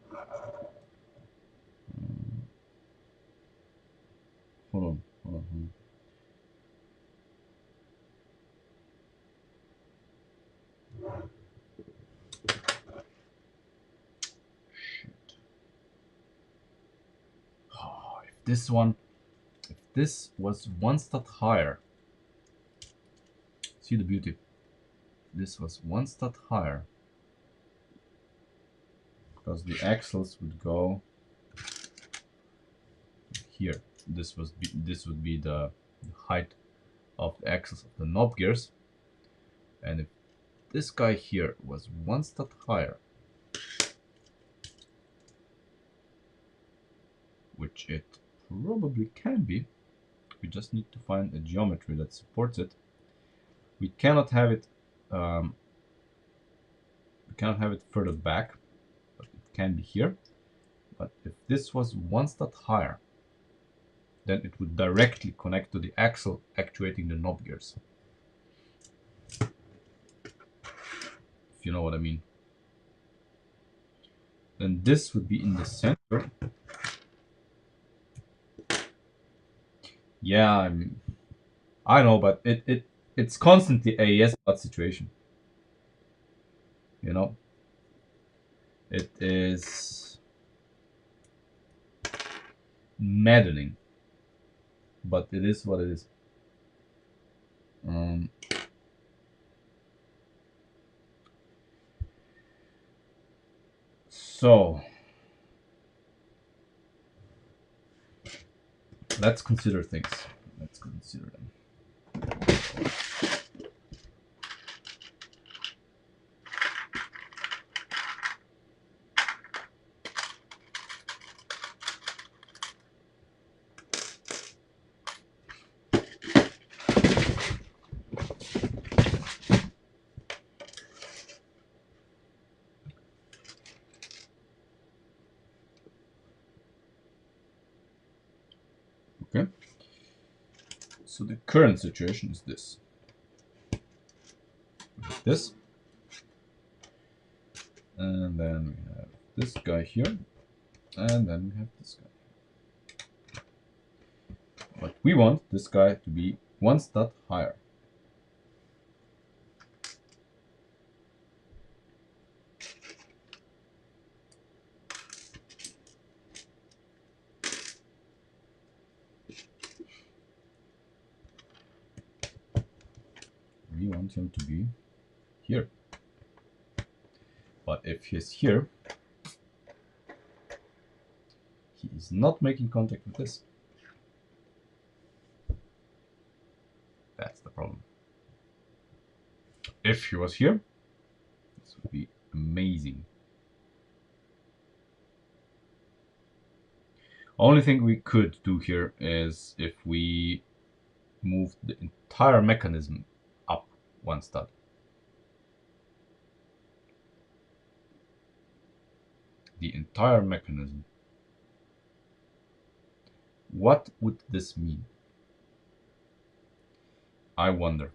Hold on. Shit. Oh, if this was one stud higher, see the beauty. This was one stud higher, because the axles would go here. This would be the height of the axles of the knob gears, and if this guy here was one stud higher, which it probably can be, we just need to find a geometry that supports it. We cannot have it further back, but it can be here. But if this was one stud higher, then it would directly connect to the axle actuating the knob gears. If you know what I mean. then this would be in the center. Yeah, I know, but it's constantly a yes but situation. You know, it is maddening, but it is what it is. Um, so let's consider things. Let's consider them. Okay. So the current situation is this. This. And then we have this guy here. And then we have this guy. But we want this guy to be one stud higher. We want him to be here. But if he's here, he is not making contact with this. That's the problem. If he was here, this would be amazing. Only thing we could do here is if we move the entire mechanism up one stud. The entire mechanism. What would this mean? I wonder.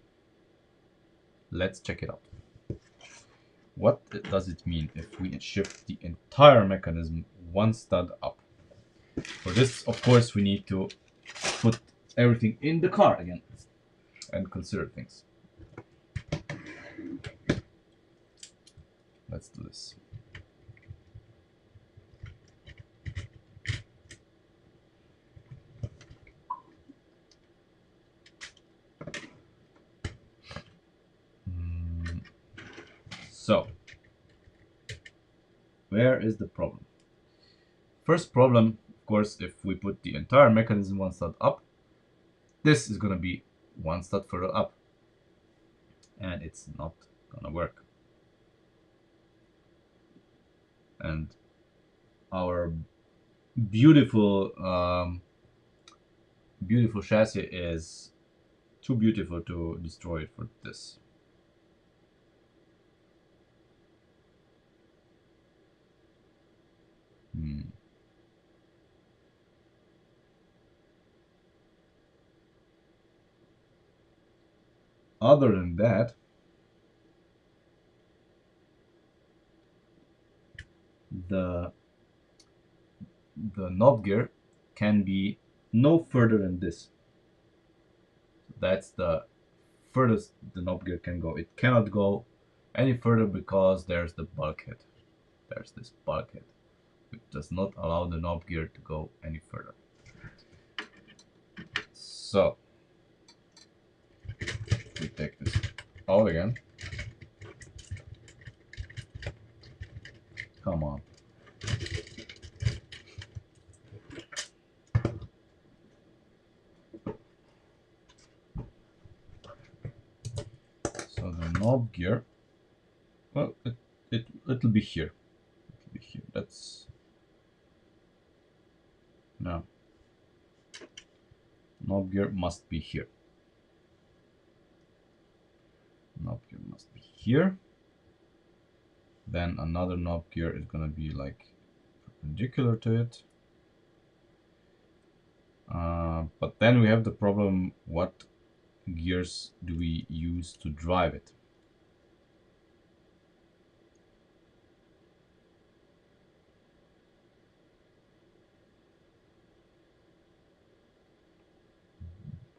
Let's check it out. What does it mean if we shift the entire mechanism one stud up? For this, of course, we need to put everything in the car again and consider things. Let's do this. So, where is the problem? First problem, of course, if we put the entire mechanism one stud up, this is going to be one stud further up. And it's not going to work. And our beautiful, beautiful chassis is too beautiful to destroy it for this. Other than that, the knob gear can be no further than this. That's the furthest the knob gear can go. It cannot go any further because there's the bulkhead. There's this bulkhead, which does not allow the knob gear to go any further. So we take this out again. Come on. So the knob gear, well, it'll be here. It'll be here. That's no. Knob gear must be here. Knob gear must be here. Then another knob gear is gonna be like perpendicular to it. But then we have the problem, what gears do we use to drive it?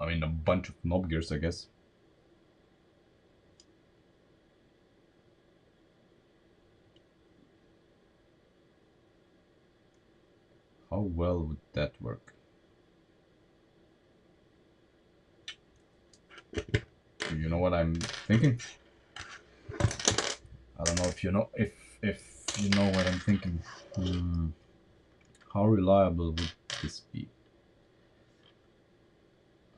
I mean, a bunch of knob gears, I guess. How well would that work? Do you know what I'm thinking? I don't know if you know if you know what I'm thinking. How reliable would this be?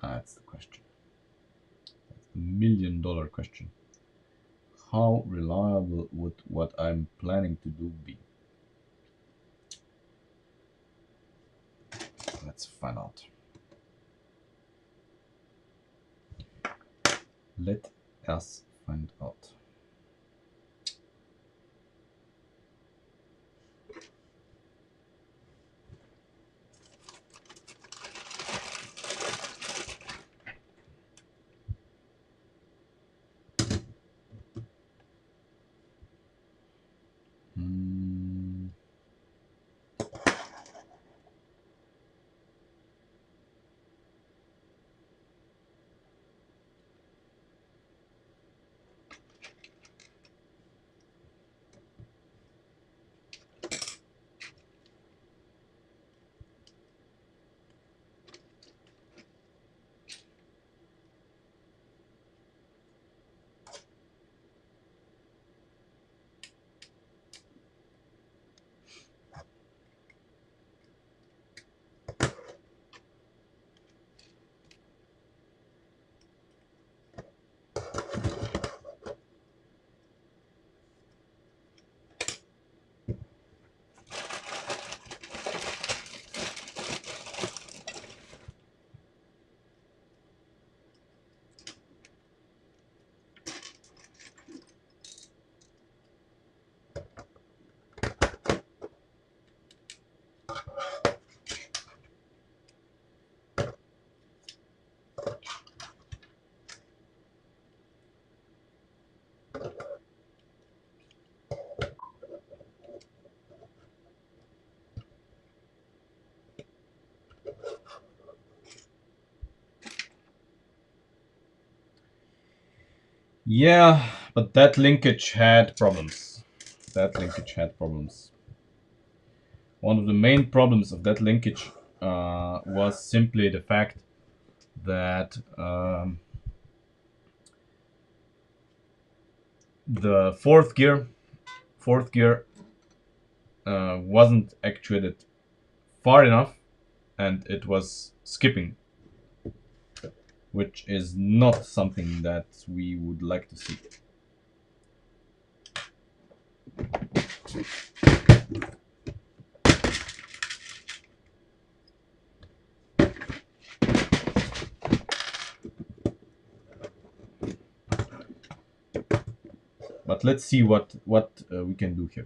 That's the question. That's the $1,000,000 question. How reliable would what I'm planning to do be? Let's find out. Let us find out. Yeah, but that linkage had problems. One of the main problems of that linkage was simply the fact that the fourth gear wasn't actuated far enough, and it was skipping, which is not something that we would like to see. But let's see what we can do here.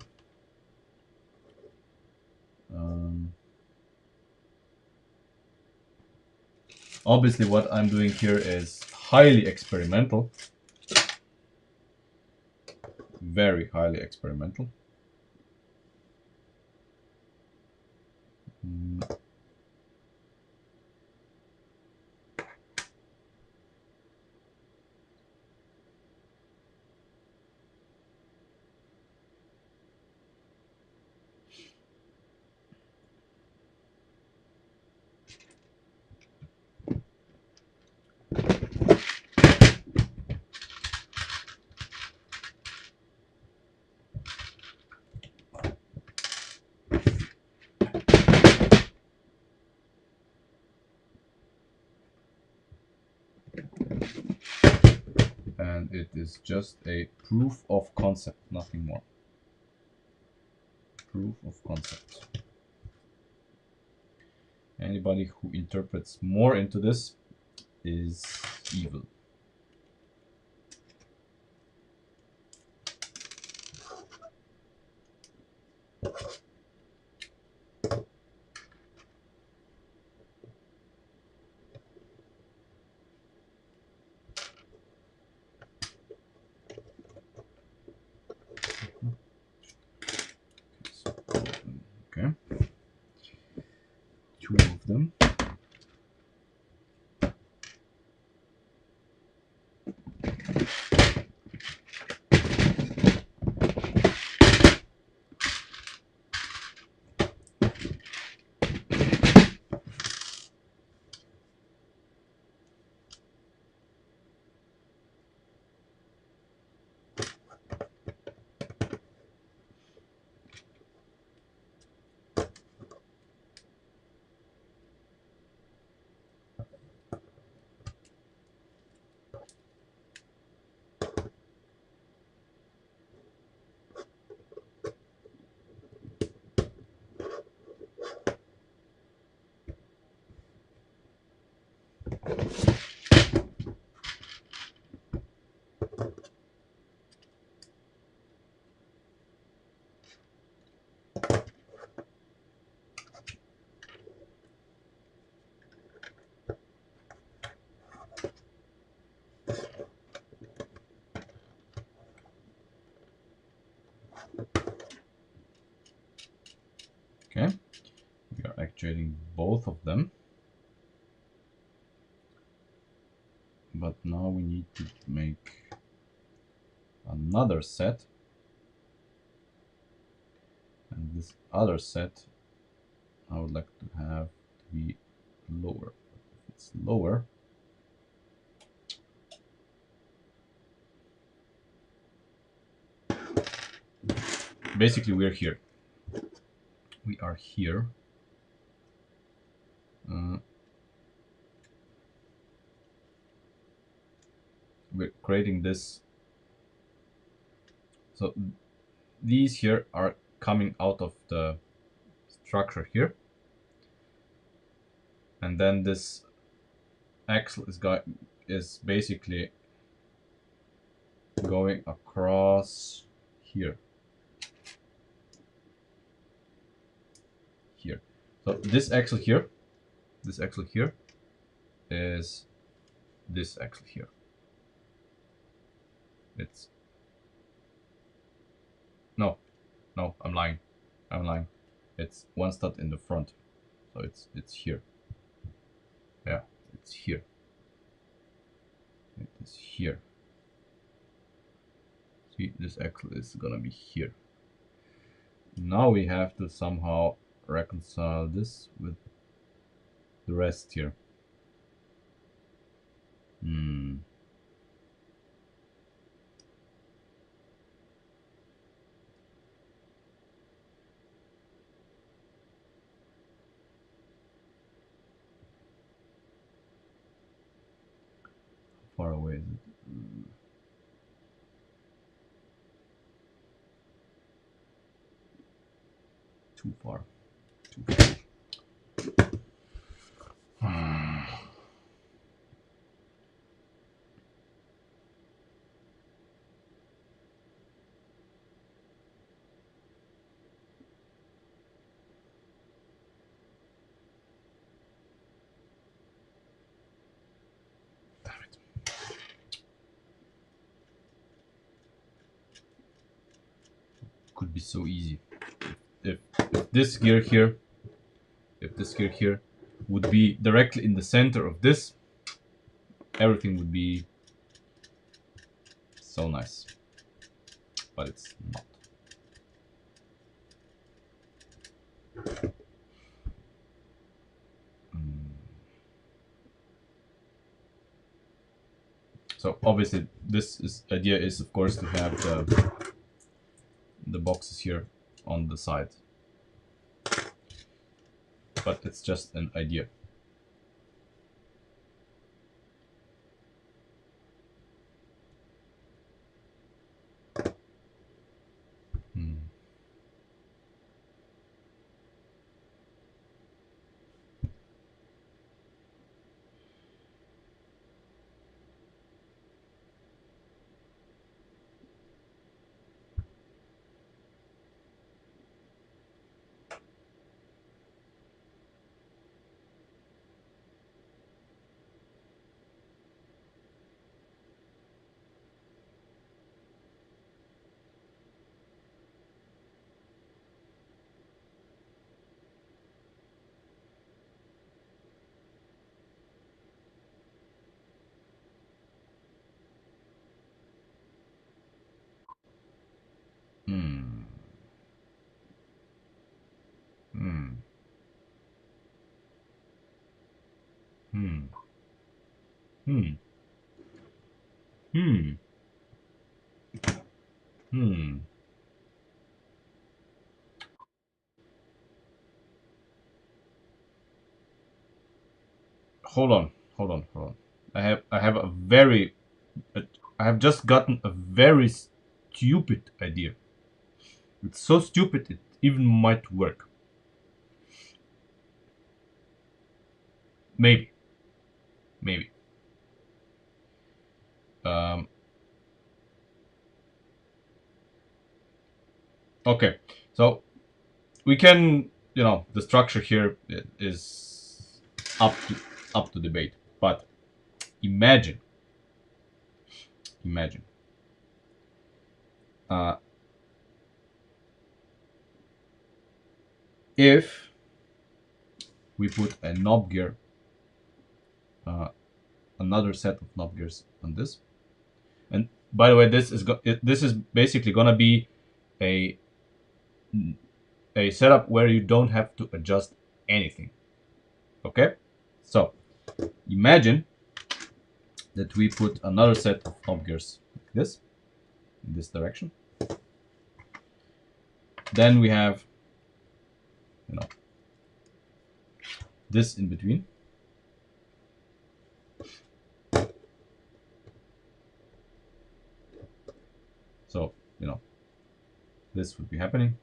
Obviously, what I'm doing here is highly experimental, very highly experimental. And it is just a proof of concept, nothing more. Proof of concept. Anybody who interprets more into this is evil. Okay. Two of them. Okay, we are actuating both of them. But now we need to make another set. And this other set I would like to have to be lower. If it's lower, basically we're here. We are here. We're creating this. So these here are coming out of the structure here. And then this axle is basically going across here. Here. So this axle here is this axle here. It's no, I'm lying. It's one stud in the front, so it's here. Yeah, it's here. It is here. See, this axle is gonna be here. Now we have to somehow reconcile this with the rest here. How far away is it? Too far. Damn it. Could be so easy. If this gear here, would be directly in the center of this, everything would be so nice. But it's not. So obviously this idea is of course to have the boxes here on the side. But it's just an idea. Hmm. Hmm. Hmm. Hmm. Hmm. Hmm. Hold on. I have just gotten a very stupid idea. It's so stupid it even might work. Maybe. Maybe. Um, okay. So we can, the structure here is up to debate. But imagine, imagine. Uh, if we put a knob gear, another set of knob gears on this. And by the way, this is basically gonna be a setup where you don't have to adjust anything. Okay, so imagine that we put another set of knob gears like this, in this direction. Then we have, this in between. So, this would be happening.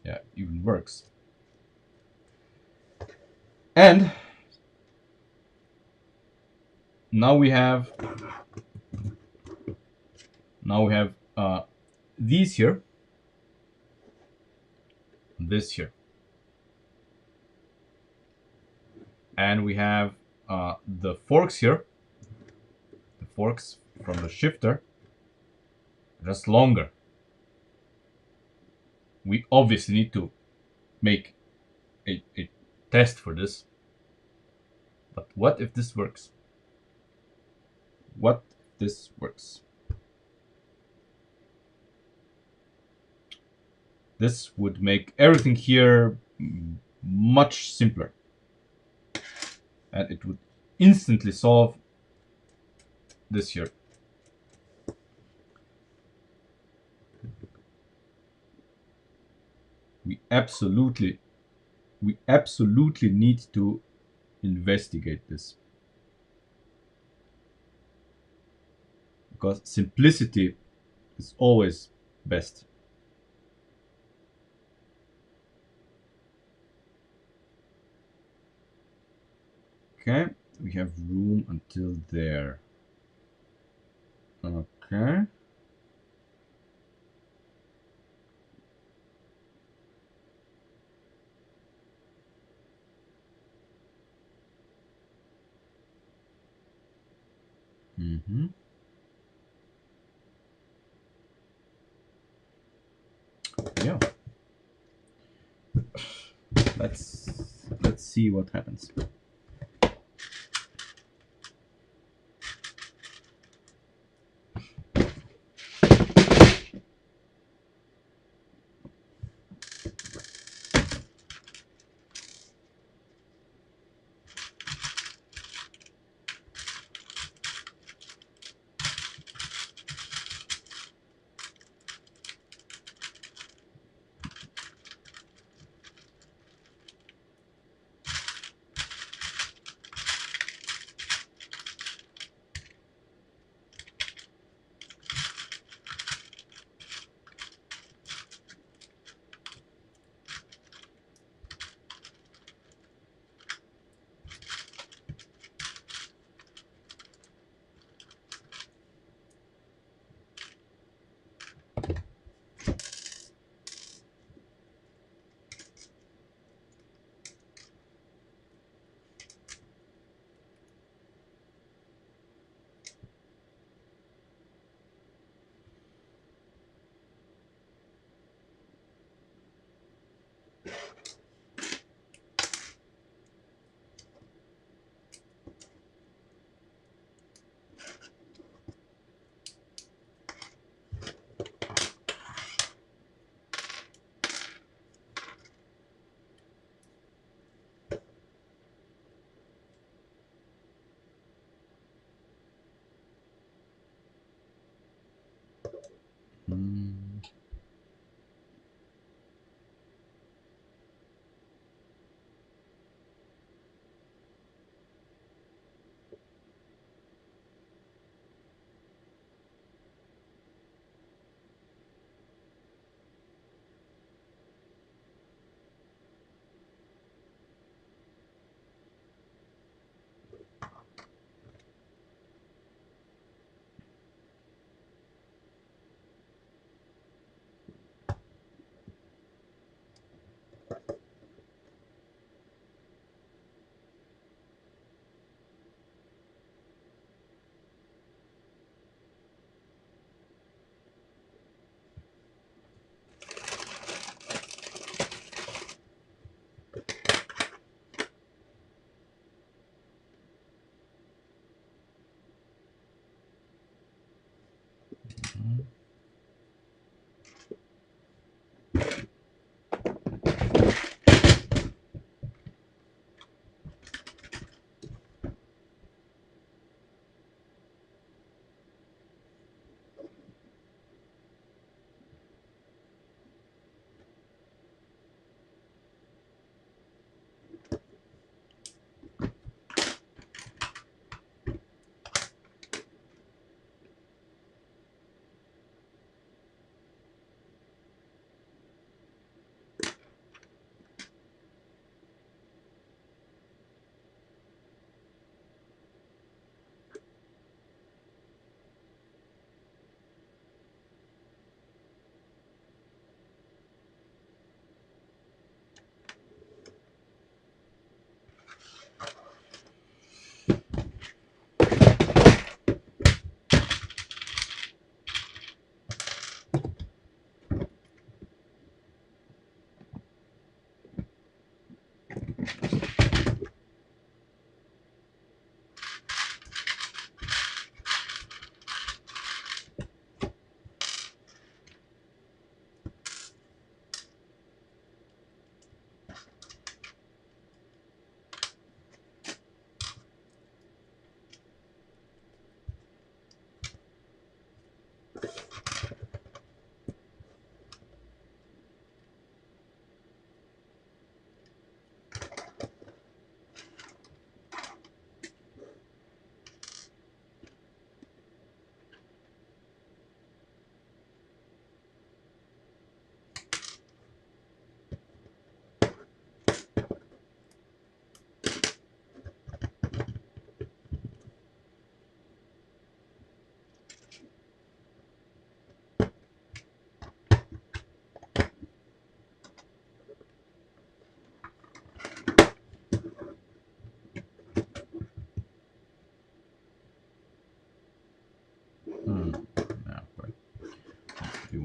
Yeah, even works. And now we have these here, this here, and we have the forks here, the forks from the shifter, just longer. We obviously need to make a test for this. But what if this works? What if this works? This would make everything here much simpler. And it would instantly solve this here. We absolutely need to investigate this. Because simplicity is always best. Okay, we have room until there. Okay. Yeah. Let's see what happens.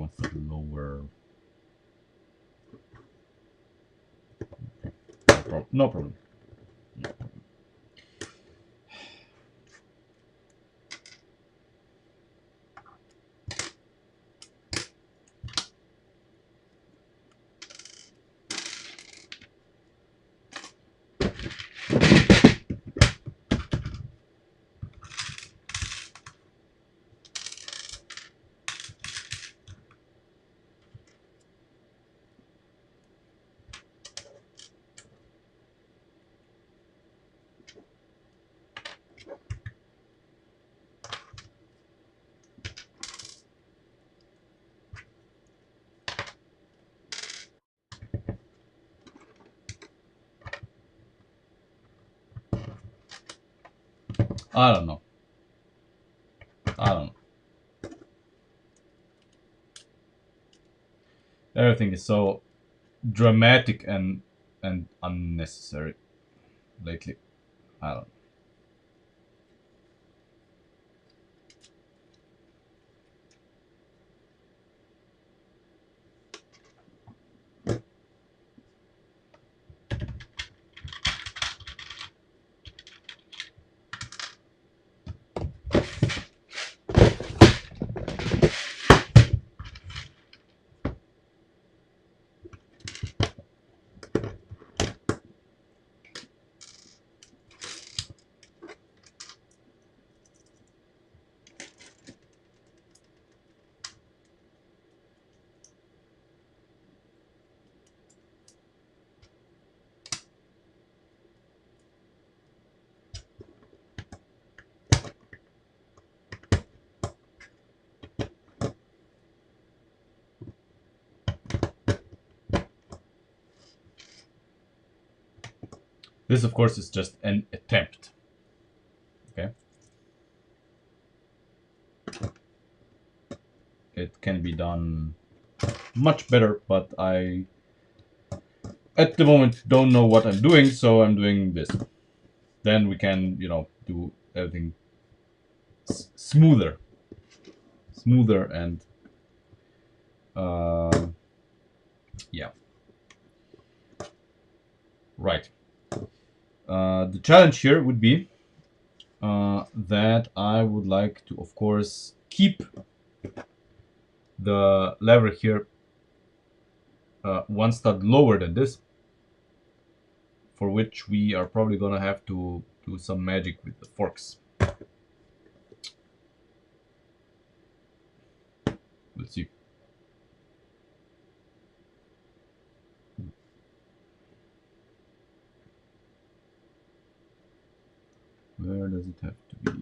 one step lower. No problem. No problem. I don't know. Everything is so dramatic and unnecessary lately. I don't know. This, of course, is just an attempt. Okay. It can be done much better, but I, at the moment, don't know what I'm doing, so I'm doing this. Then we can, do everything smoother and yeah. Right. The challenge here would be that I would like to, of course, keep the lever here one stud lower than this, for which we are probably gonna have to do some magic with the forks. We'll see. Where does it have to be?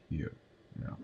Here. Yeah.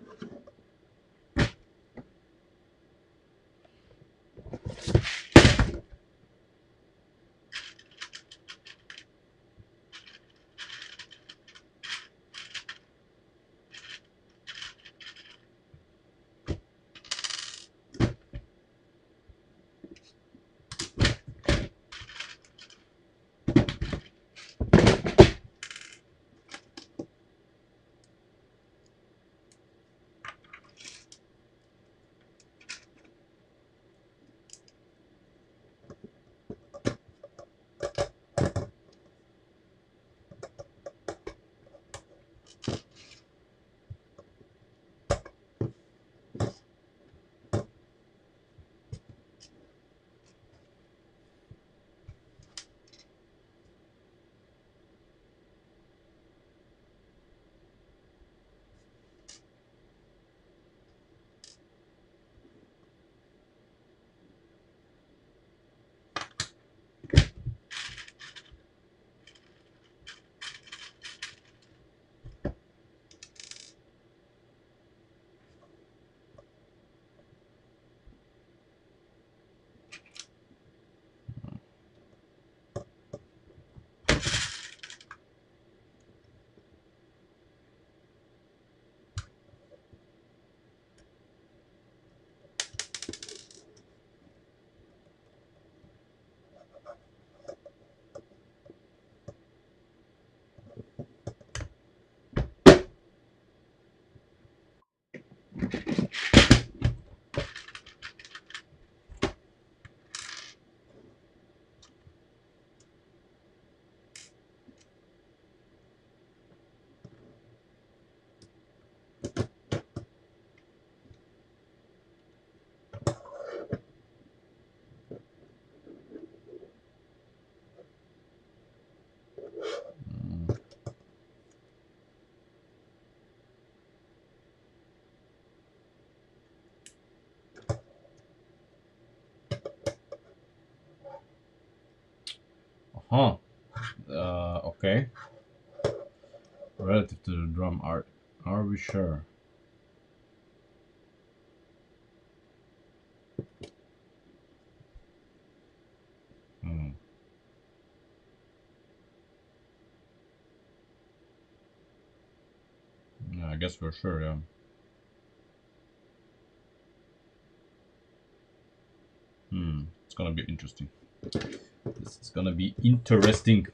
Huh. Okay. Relative to the drum, are we sure? Hmm. Yeah, I guess we're sure. Yeah. It's gonna be interesting. This is gonna be interesting.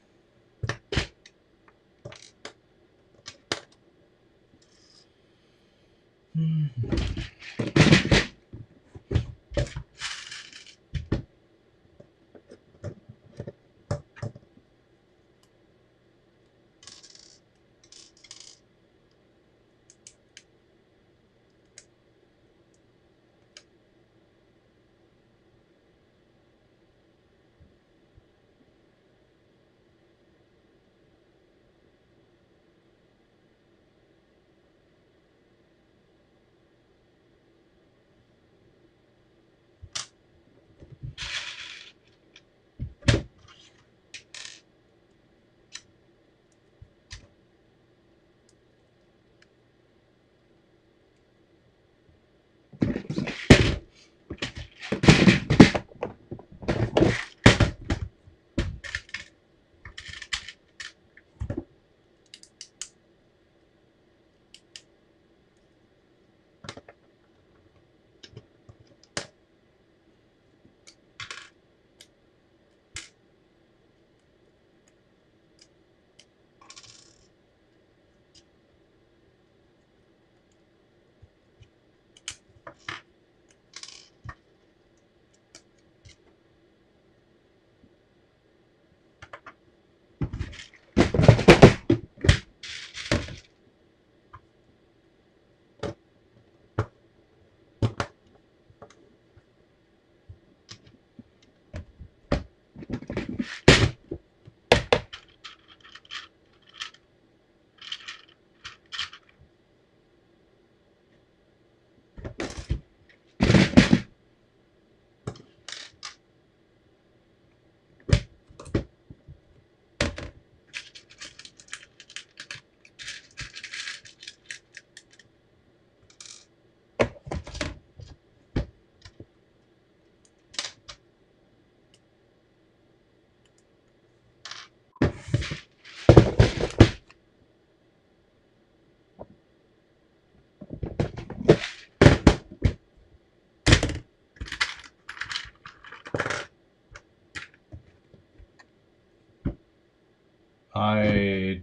I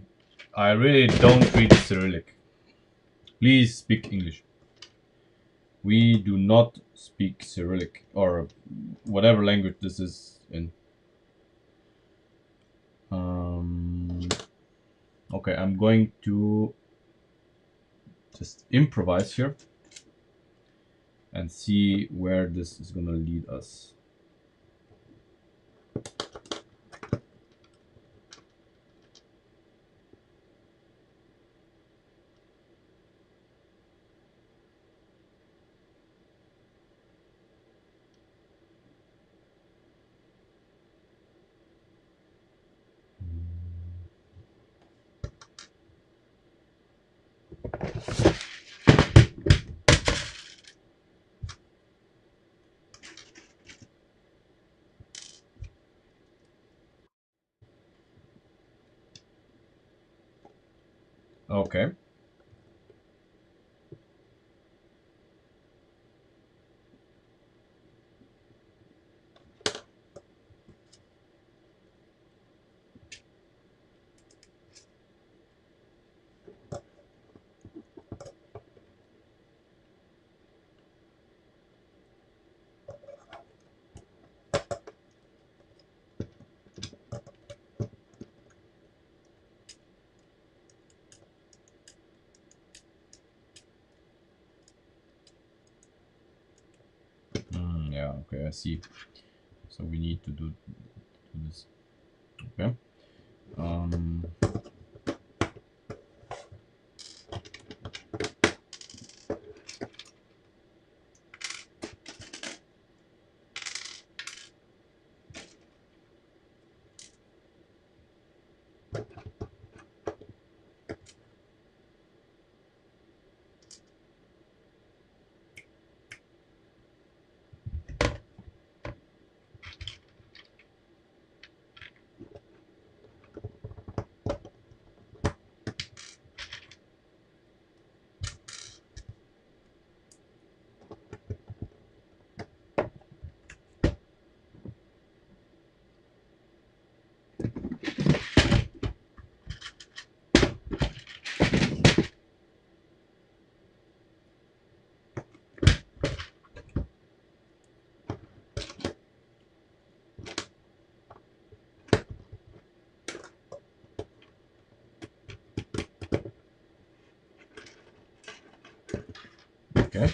I really don't read Cyrillic. Please speak English. We do not speak Cyrillic or whatever language this is in. Um, okay, I'm going to just improvise here and see where this is gonna lead us. Okay. Yeah, okay, I see. So we need to do this. Okay. Um, Okay.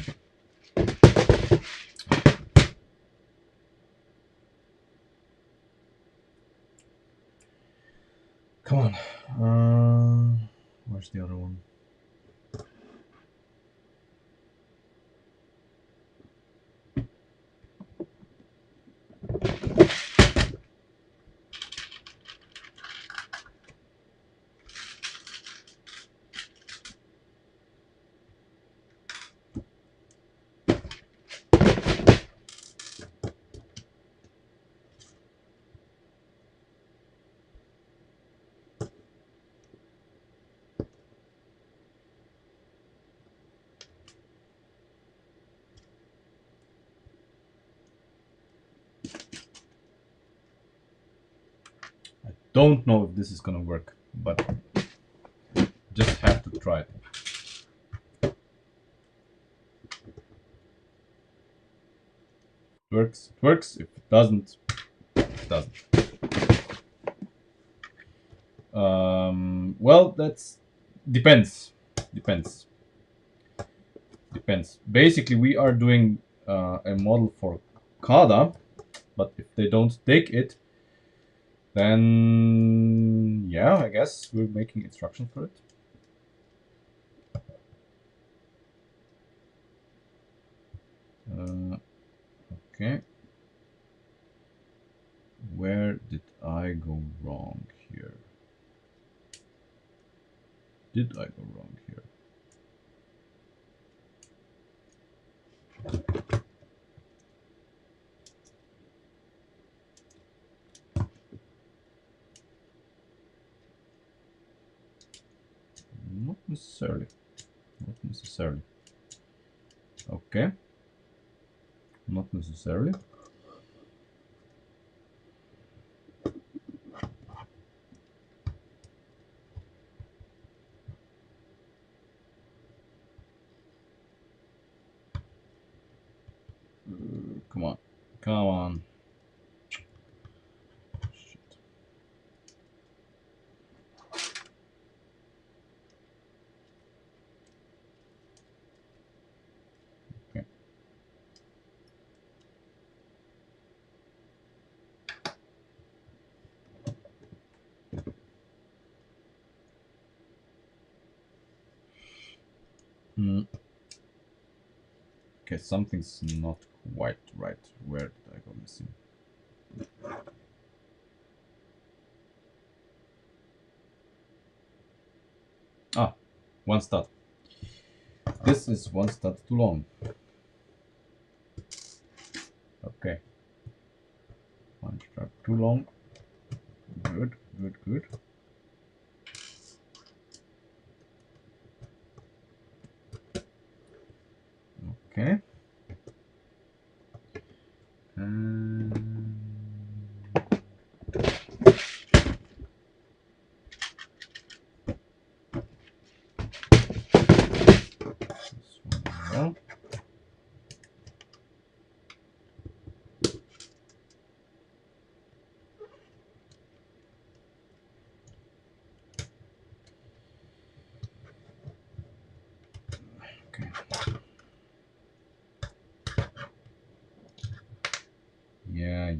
Come on. Where's the other one? Don't know if this is gonna work, but just have to try it. Works, it works. If it doesn't, it doesn't. Well, that's depends. Depends. Depends. Basically, we are doing a model for CADA, but if they don't take it, then yeah, I guess we're making instruction for it. Okay. Where did I go wrong here? Did I go wrong here? Not necessarily. Not necessarily. Okay. Not necessarily. Come on. Come on. Shit. Okay. Okay, something's not quite right. Where did I go missing? Ah, one stud. This is one stud too long. Okay. One strap too long. Good, good, good. Okay. This one as well. Okay. Yeah.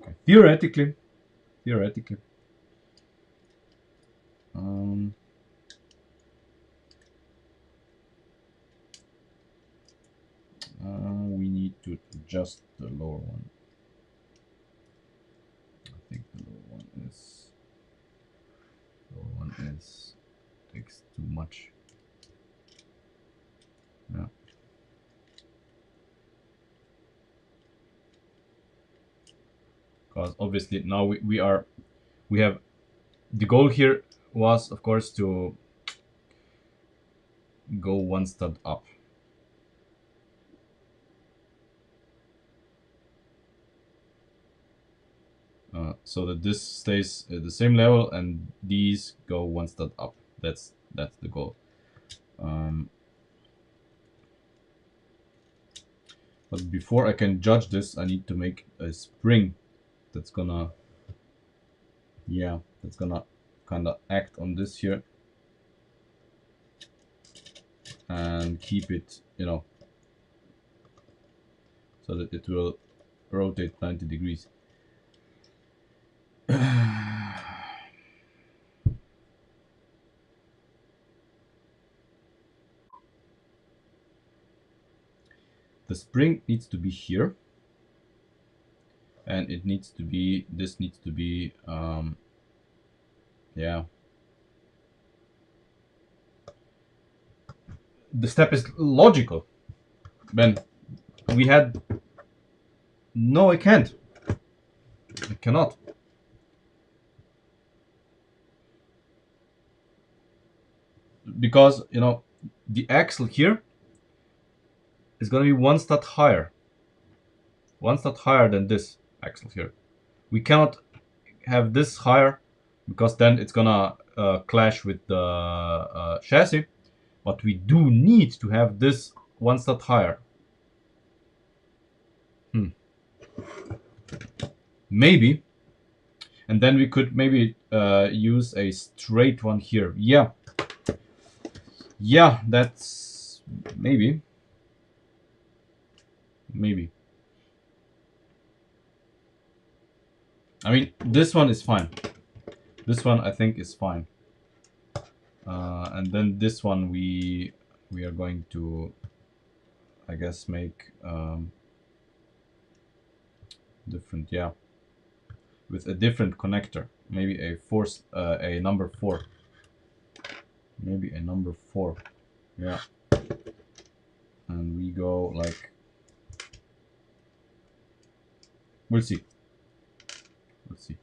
Okay. Theoretically. We need to adjust the lower one. I think the lower one is takes too much. Yeah. Because obviously now we have the goal here was of course to go one stud up. So that this stays at the same level and these go one stud up. That's That's the goal. But before I can judge this, I need to make a spring that's gonna, yeah, that's gonna kind of act on this here and keep it, you know, so that it will rotate 90 degrees. The spring needs to be here, and it needs to be, this needs to be, yeah. The step is logical. Ben, we had, no, I can't. I cannot. Because, you know, the axle here is going to be one stud higher. One stud higher than this axle here. We cannot have this higher because then it's gonna clash with the chassis. But we do need to have this one stud higher. Maybe. And then we could maybe use a straight one here. Yeah. Yeah, that's maybe. Maybe. I mean, this one is fine. This one I think is fine. And then this one we are going to, I guess, make different, yeah, with a different connector. Maybe a force, a number 4. Maybe a number 4. Yeah. And we go like, we'll see. Let's see.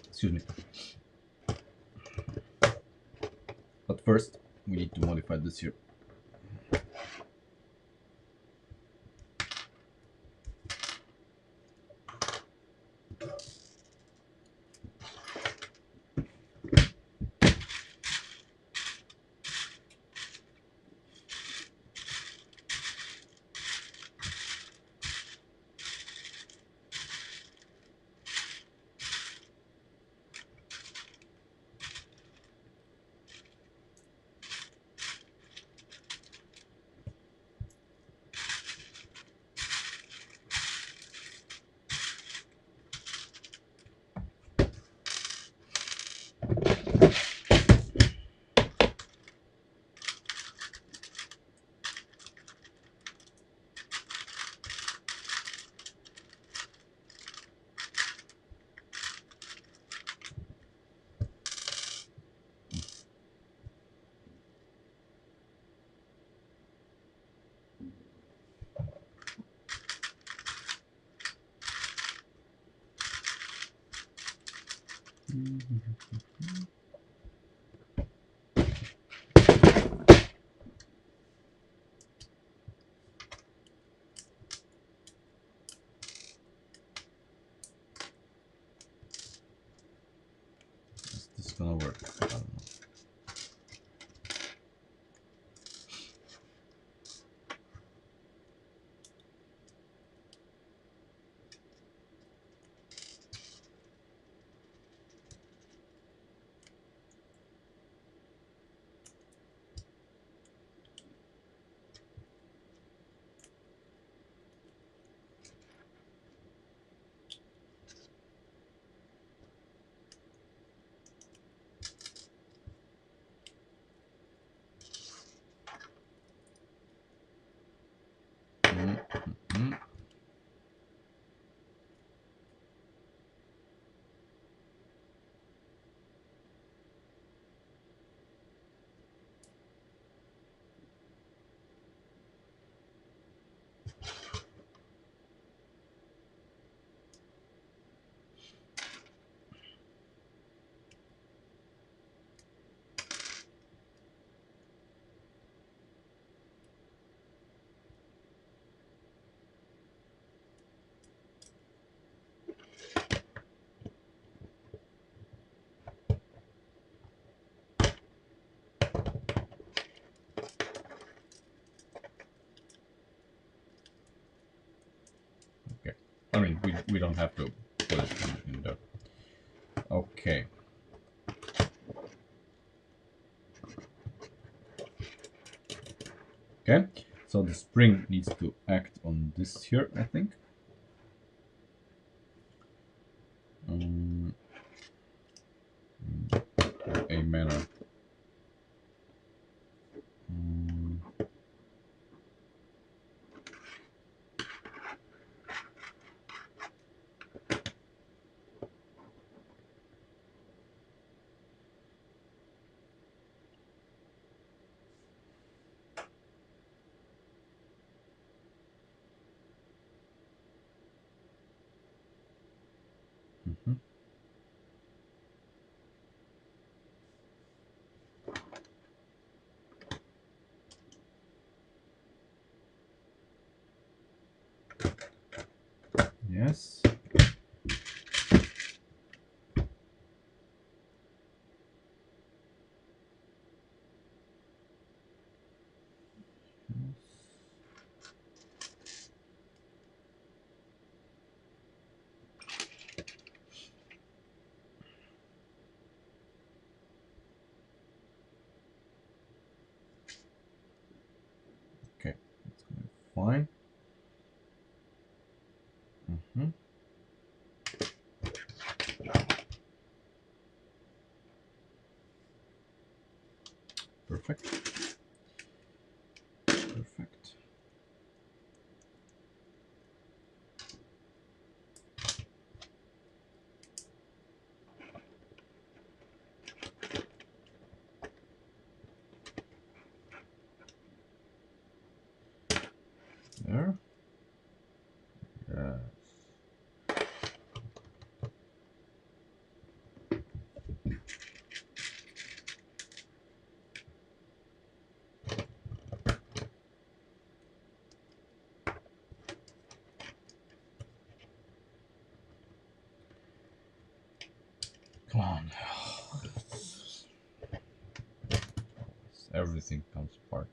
Excuse me. But first, we need to modify this here. Is this gonna work? I don't know. we don't have to put it in there. Okay. Okay, so the spring needs to act on this here, I think. A manner. Yes. Okay, that's gonna be fine. Perfect. Perfect. There. Yes. Come on. Everything comes apart.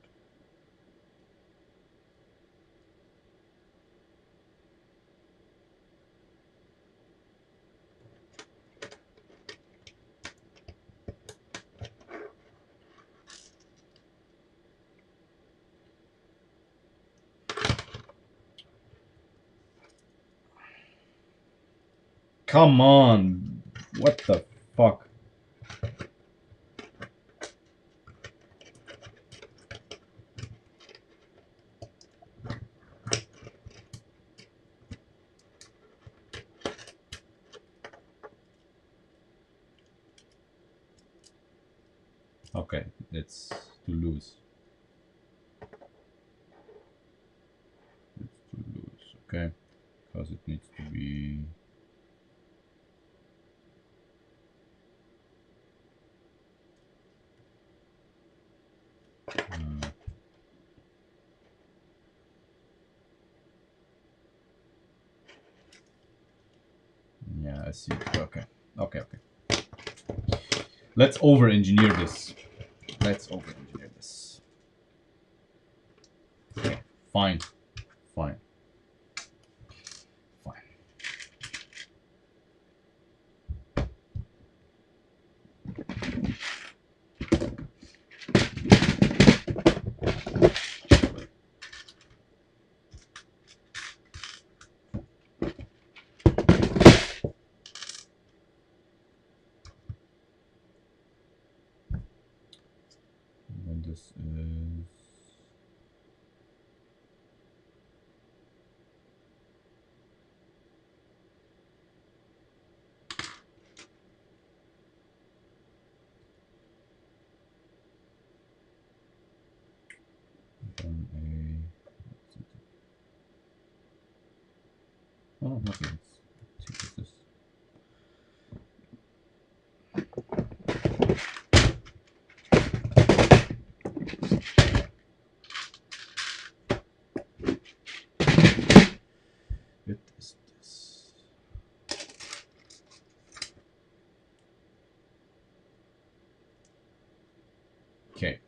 Come on! What the fuck? Okay, it's to lose. It's to lose, okay? Because it needs to be... yeah, I see. Okay. Okay, okay. Let's over-engineer this. Let's over-engineer this. Okay, fine. Fine. Fine. And then this is... Then a... Oh, okay. Let's see what this is. It is this. Okay.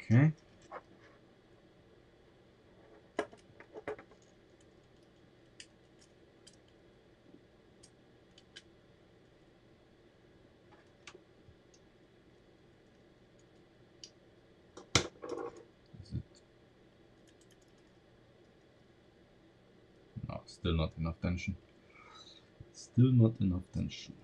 Okay. Is it? No, still not enough tension. Still not enough tension.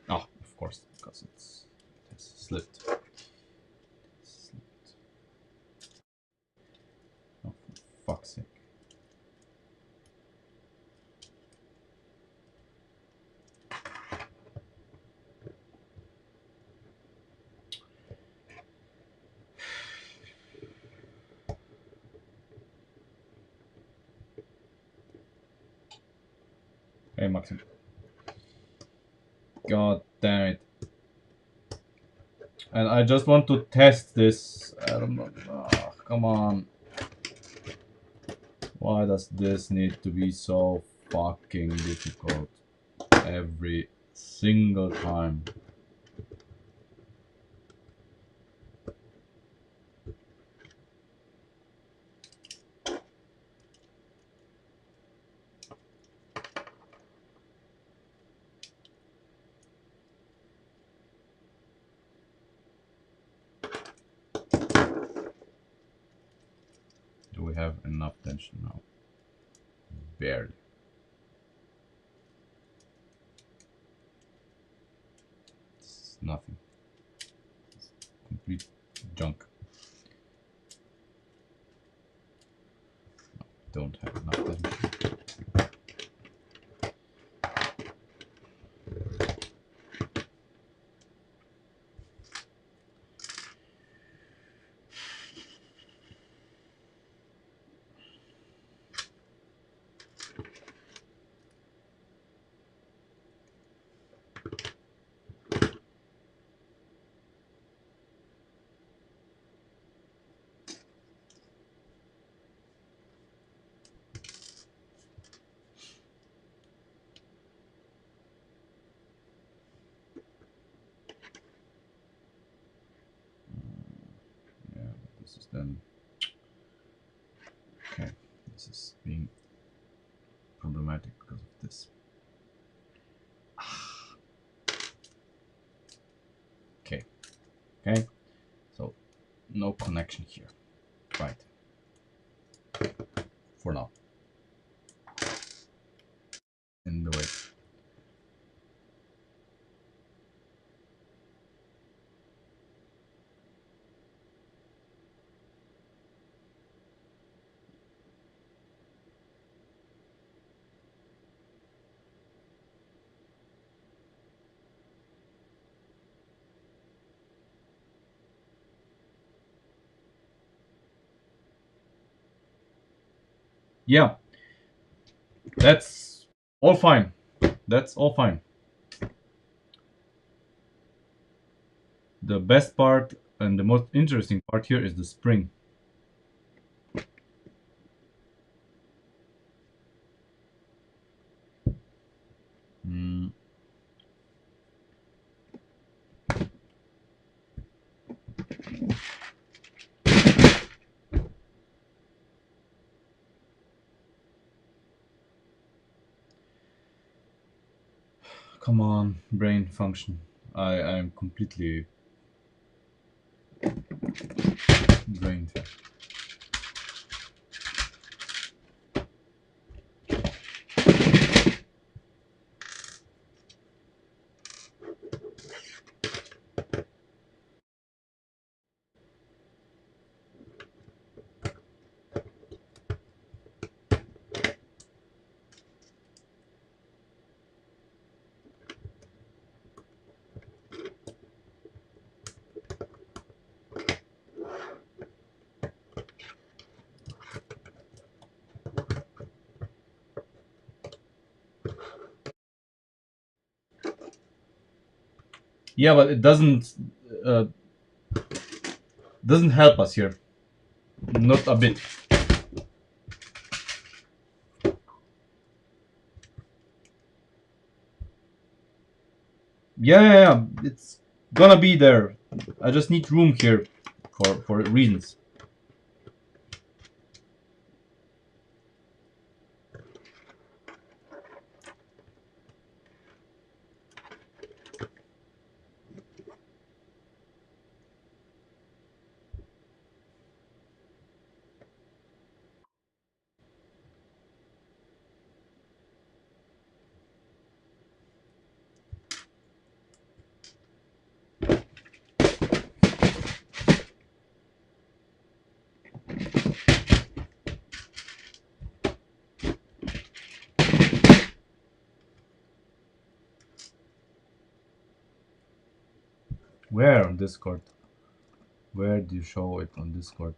Oh, of course, because it has slipped. Oh, for fuck's sake. Hey, Maxim. God damn it. And I just want to test this. I don't know. Oh, come on. Why does this need to be so fucking difficult every single time? Do we have enough tension now? Barely. It's nothing. It's complete junk. No, don't have enough tension. Yeah, but this is then. Okay, this is being problematic because of this. Okay, okay, so no connection here, right? For now. In the way. Yeah, that's all fine. That's all fine. The best part and the most interesting part here is the spring. Mm. Come on, brain function. I'm completely drained. Yeah, but it doesn't help us here. Not a bit. Yeah. It's gonna be there. I just need room here for reasons. Where on Discord? Where do you show it on Discord?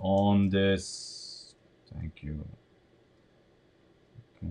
On this. Thank you. Okay.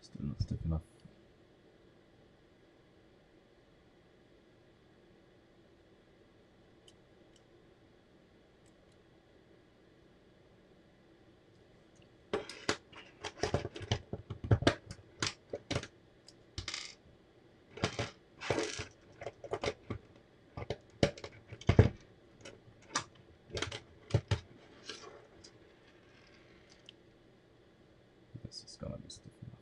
Still not stiff enough. This is gonna be stiff enough.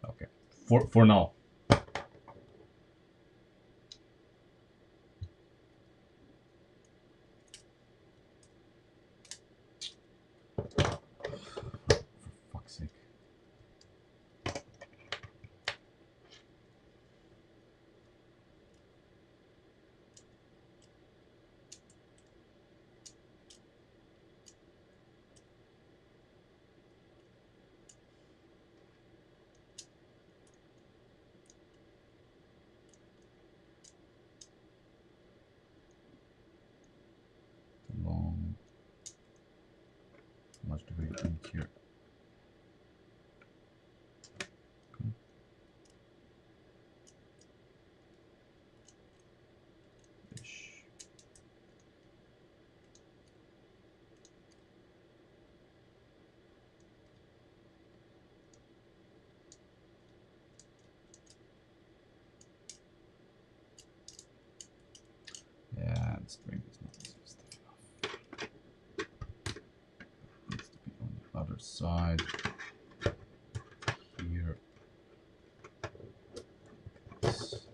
Okay. For now. For fuck's sake. Long. How much do we need here? Okay. Ish. Yeah, the string is not stiff enough. Needs to be on the other side. Here. This.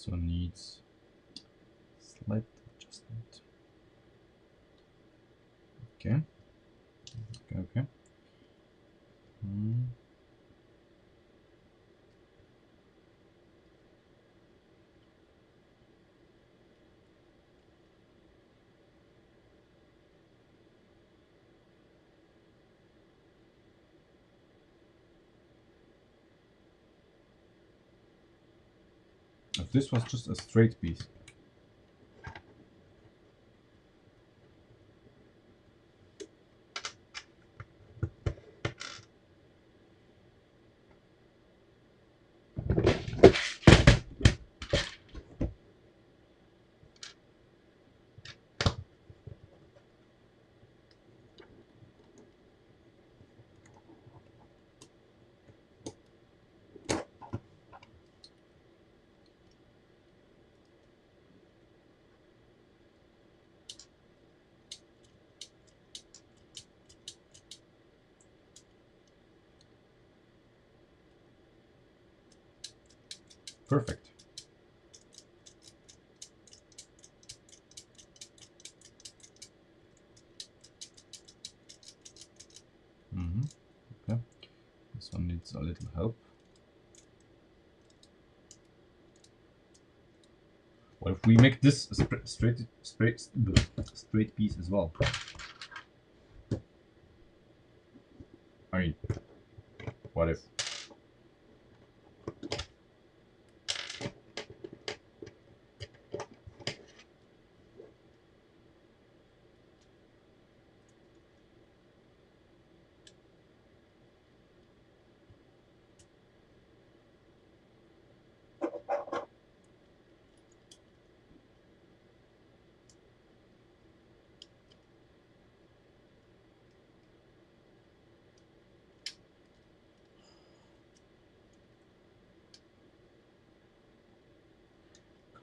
This one needs slight adjustment. Okay. Okay. If this was just a straight piece. Perfect. Okay. This one needs a little help. What if we make this a straight piece as well? I mean, what if?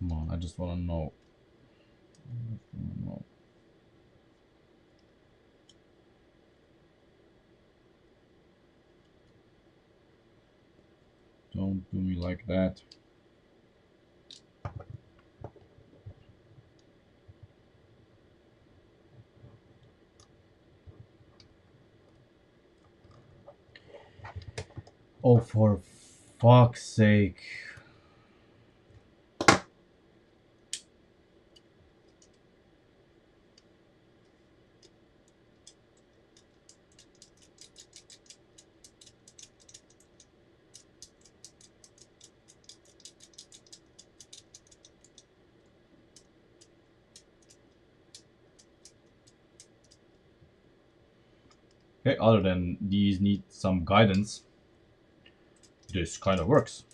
Come on, I just want to know. Don't do me like that. Oh, for fuck's sake. Okay, other than these need some guidance, this kind of works.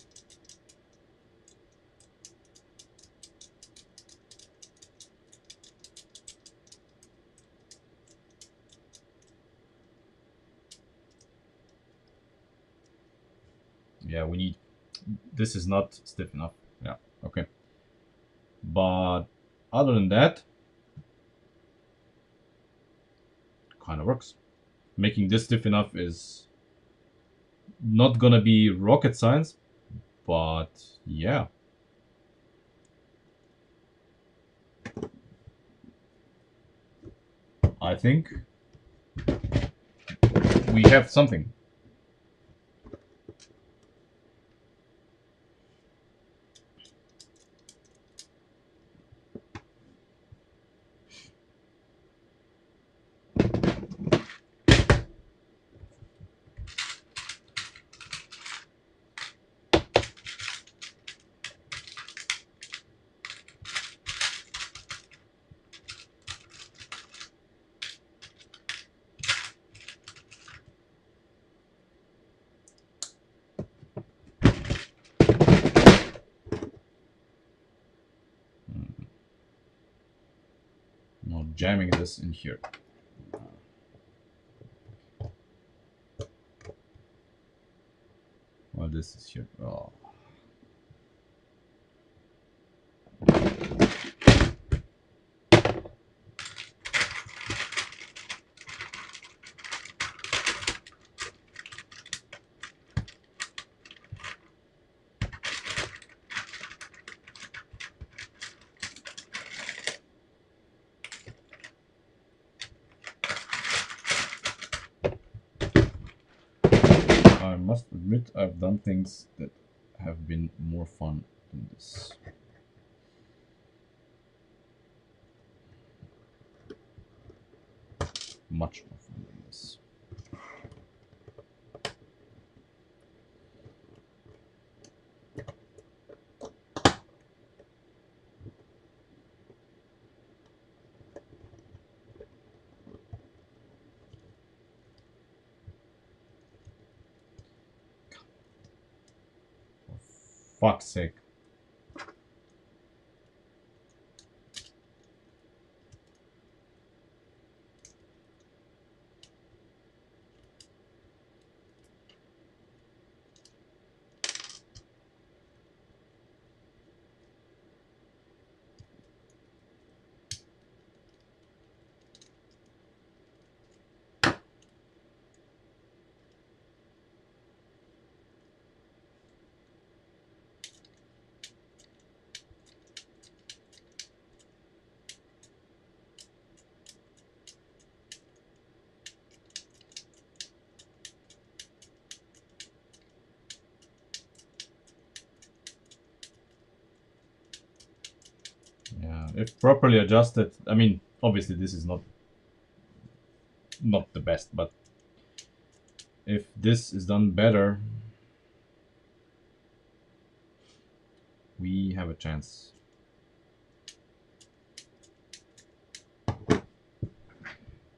Yeah, we need... This is not stiff enough. Yeah, okay. But other than that, kind of works. Making this stiff enough is not gonna be rocket science, but yeah. I think we have something. Now jamming this in here. Well, this is here. Oh. must admit I've done things that have been more fun than this. Much more fun than this. For fuck's sake. Yeah, if properly adjusted, I mean, obviously this is not the best, but if this is done better, we have a chance.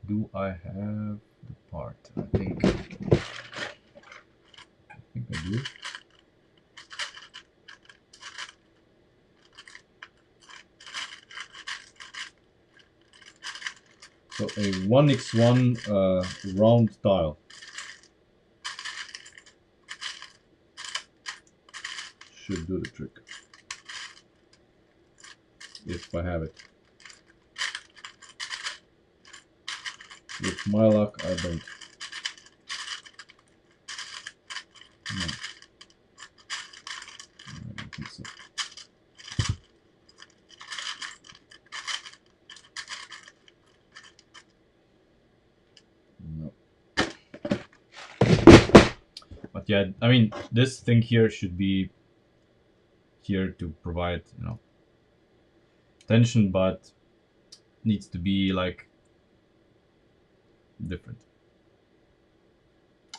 Do I have the part? I think I do. So a 1x1 round tile should do the trick. If I have it. With my luck, I don't. No. I don't think so. No. But yeah, I mean, this thing here should be here to provide, you know, tension, but needs to be like different.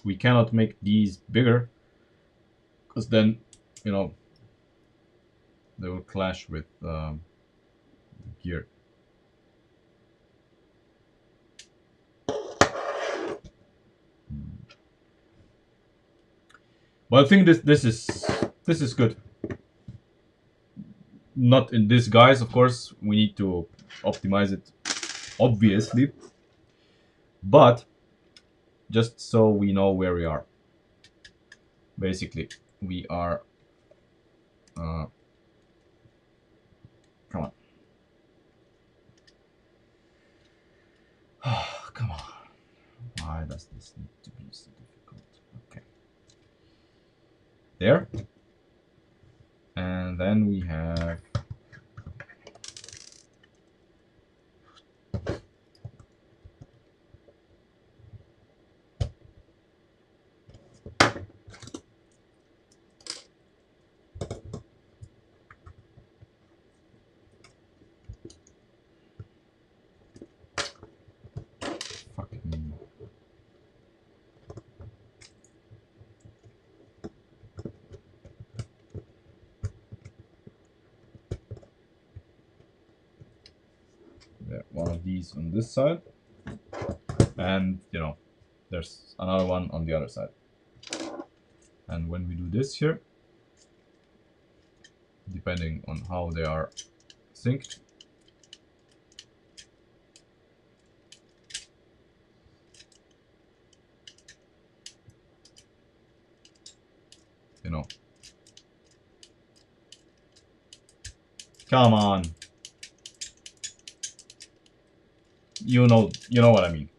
We cannot make these bigger because then, you know, they will clash with the gear. But I think this is good. Not in this guise, of course. We need to optimize it, obviously. But just so we know where we are. Basically, we are. Come on. Come on. Why does this need to be so difficult? Okay. There. And then we have fucking one of these on this side, and you know, there's another one on the other side. And when we do this here, depending on how they are synced, you know, come on, you know what I mean.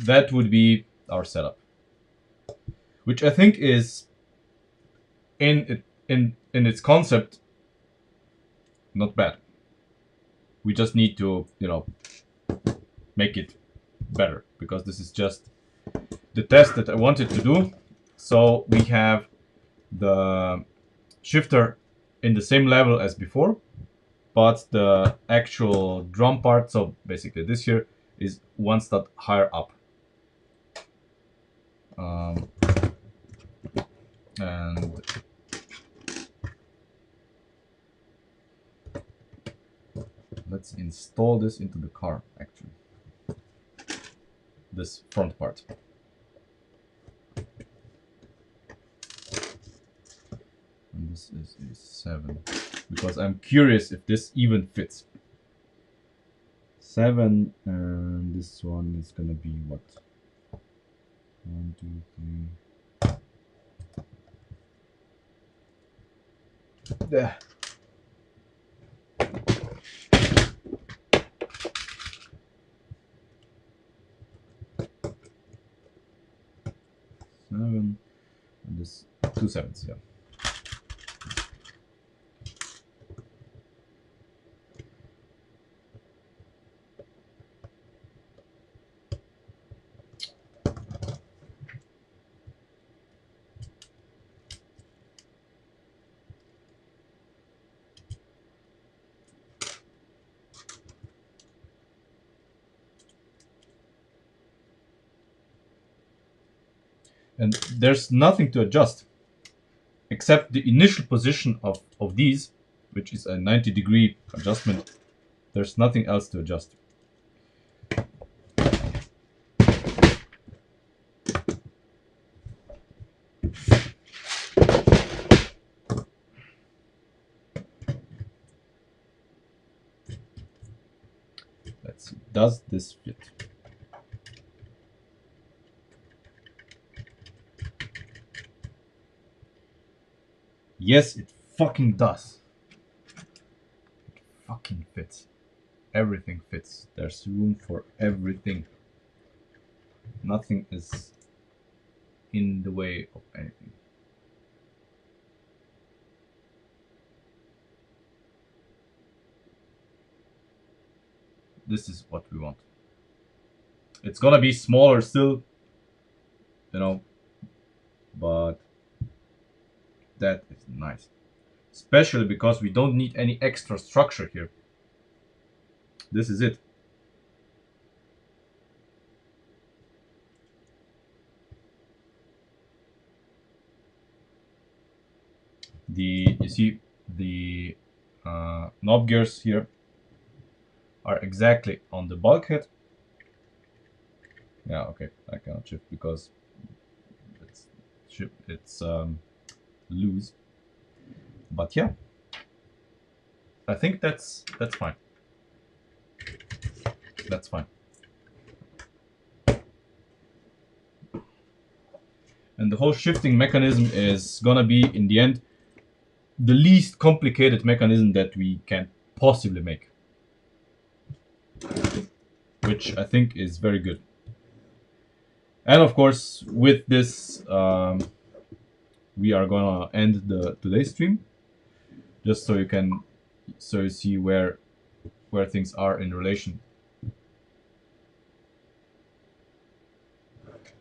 That would be our setup, which I think is in its concept not bad. We just need to, you know, make it better, because this is just the test that I wanted to do, So we have the shifter in the same level as before, but the actual drum part, so basically this here, is one step higher up. And let's install this into the car, actually. This front part. And this is a 7. Because I'm curious if this even fits. 7, and this one is gonna be what? 1, 2, 3. There. And this 2 7s, yeah. And there's nothing to adjust except the initial position of these, which is a 90-degree adjustment. There's nothing else to adjust. Let's see, does this fit? Yes, it fucking does. It fucking fits. Everything fits. There's room for everything. Nothing is in the way of anything. This is what we want. It's gonna be smaller still, you know, but that is nice. Especially because we don't need any extra structure here. This is it. You see the knob gears here are exactly on the bulkhead. Yeah, okay, I cannot shift because it's loose. But yeah, I think that's fine. That's fine. And the whole shifting mechanism is gonna be, in the end, the least complicated mechanism that we can possibly make. Which I think is very good. And of course, with this, we are gonna end today's stream, just so you see where things are in relation.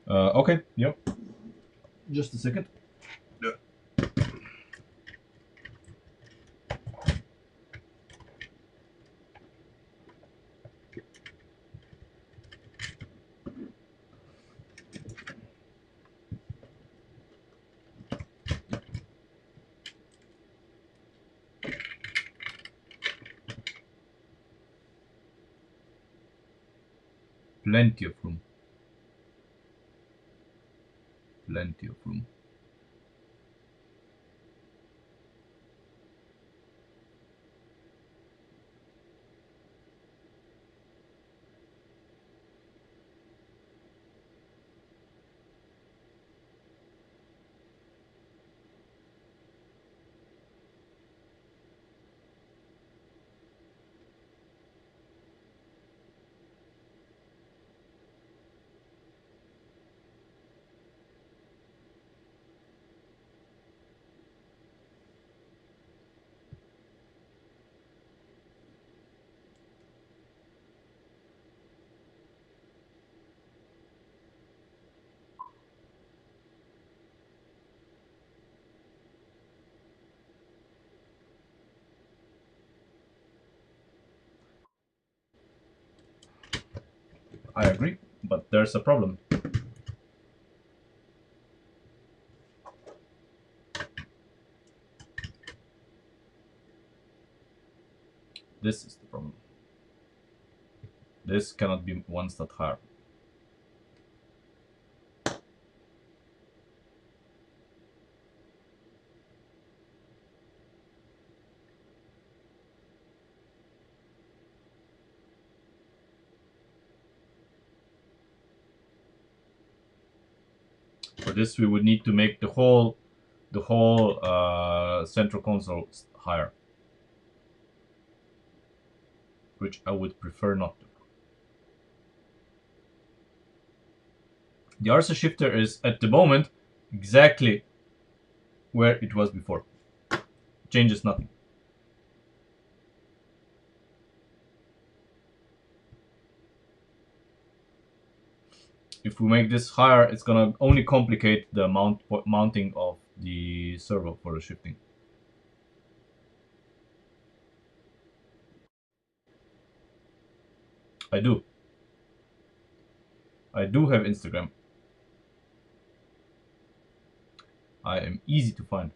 Okay, yep. Just a second. Plenty of room. Plenty of room. I agree, but there's a problem. This is the problem. This cannot be one stat higher. For this, we would need to make the whole central console higher, which I would prefer not to. The RC shifter is at the moment exactly where it was before. Changes nothing. If we make this higher, it's gonna only complicate the mounting of the servo for the shifting. I do. I do have Instagram. I am easy to find.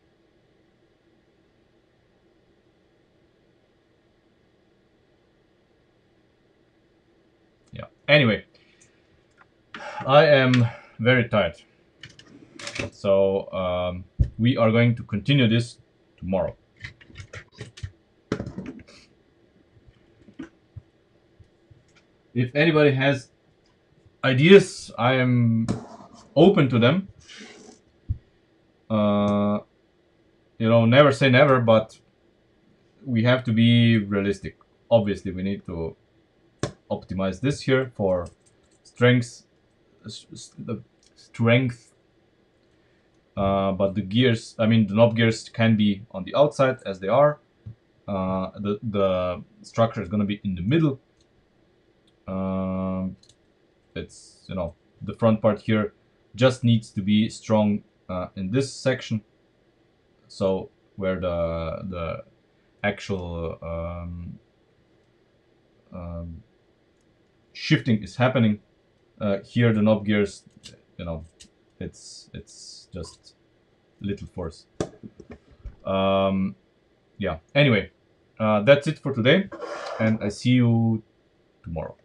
Yeah. Anyway, I am very tired. So we are going to continue this tomorrow. If anybody has ideas, I am open to them. You know, never say never, but we have to be realistic. Obviously, we need to optimize this here for strength, but the gears, I mean, the knob gears can be on the outside as they are. The structure is going to be in the middle. It's, you know, the front part here just needs to be strong in this section. So where the actual shifting is happening, here the knob gears, you know, it's just little force. Yeah. Anyway, that's it for today, and I see you tomorrow.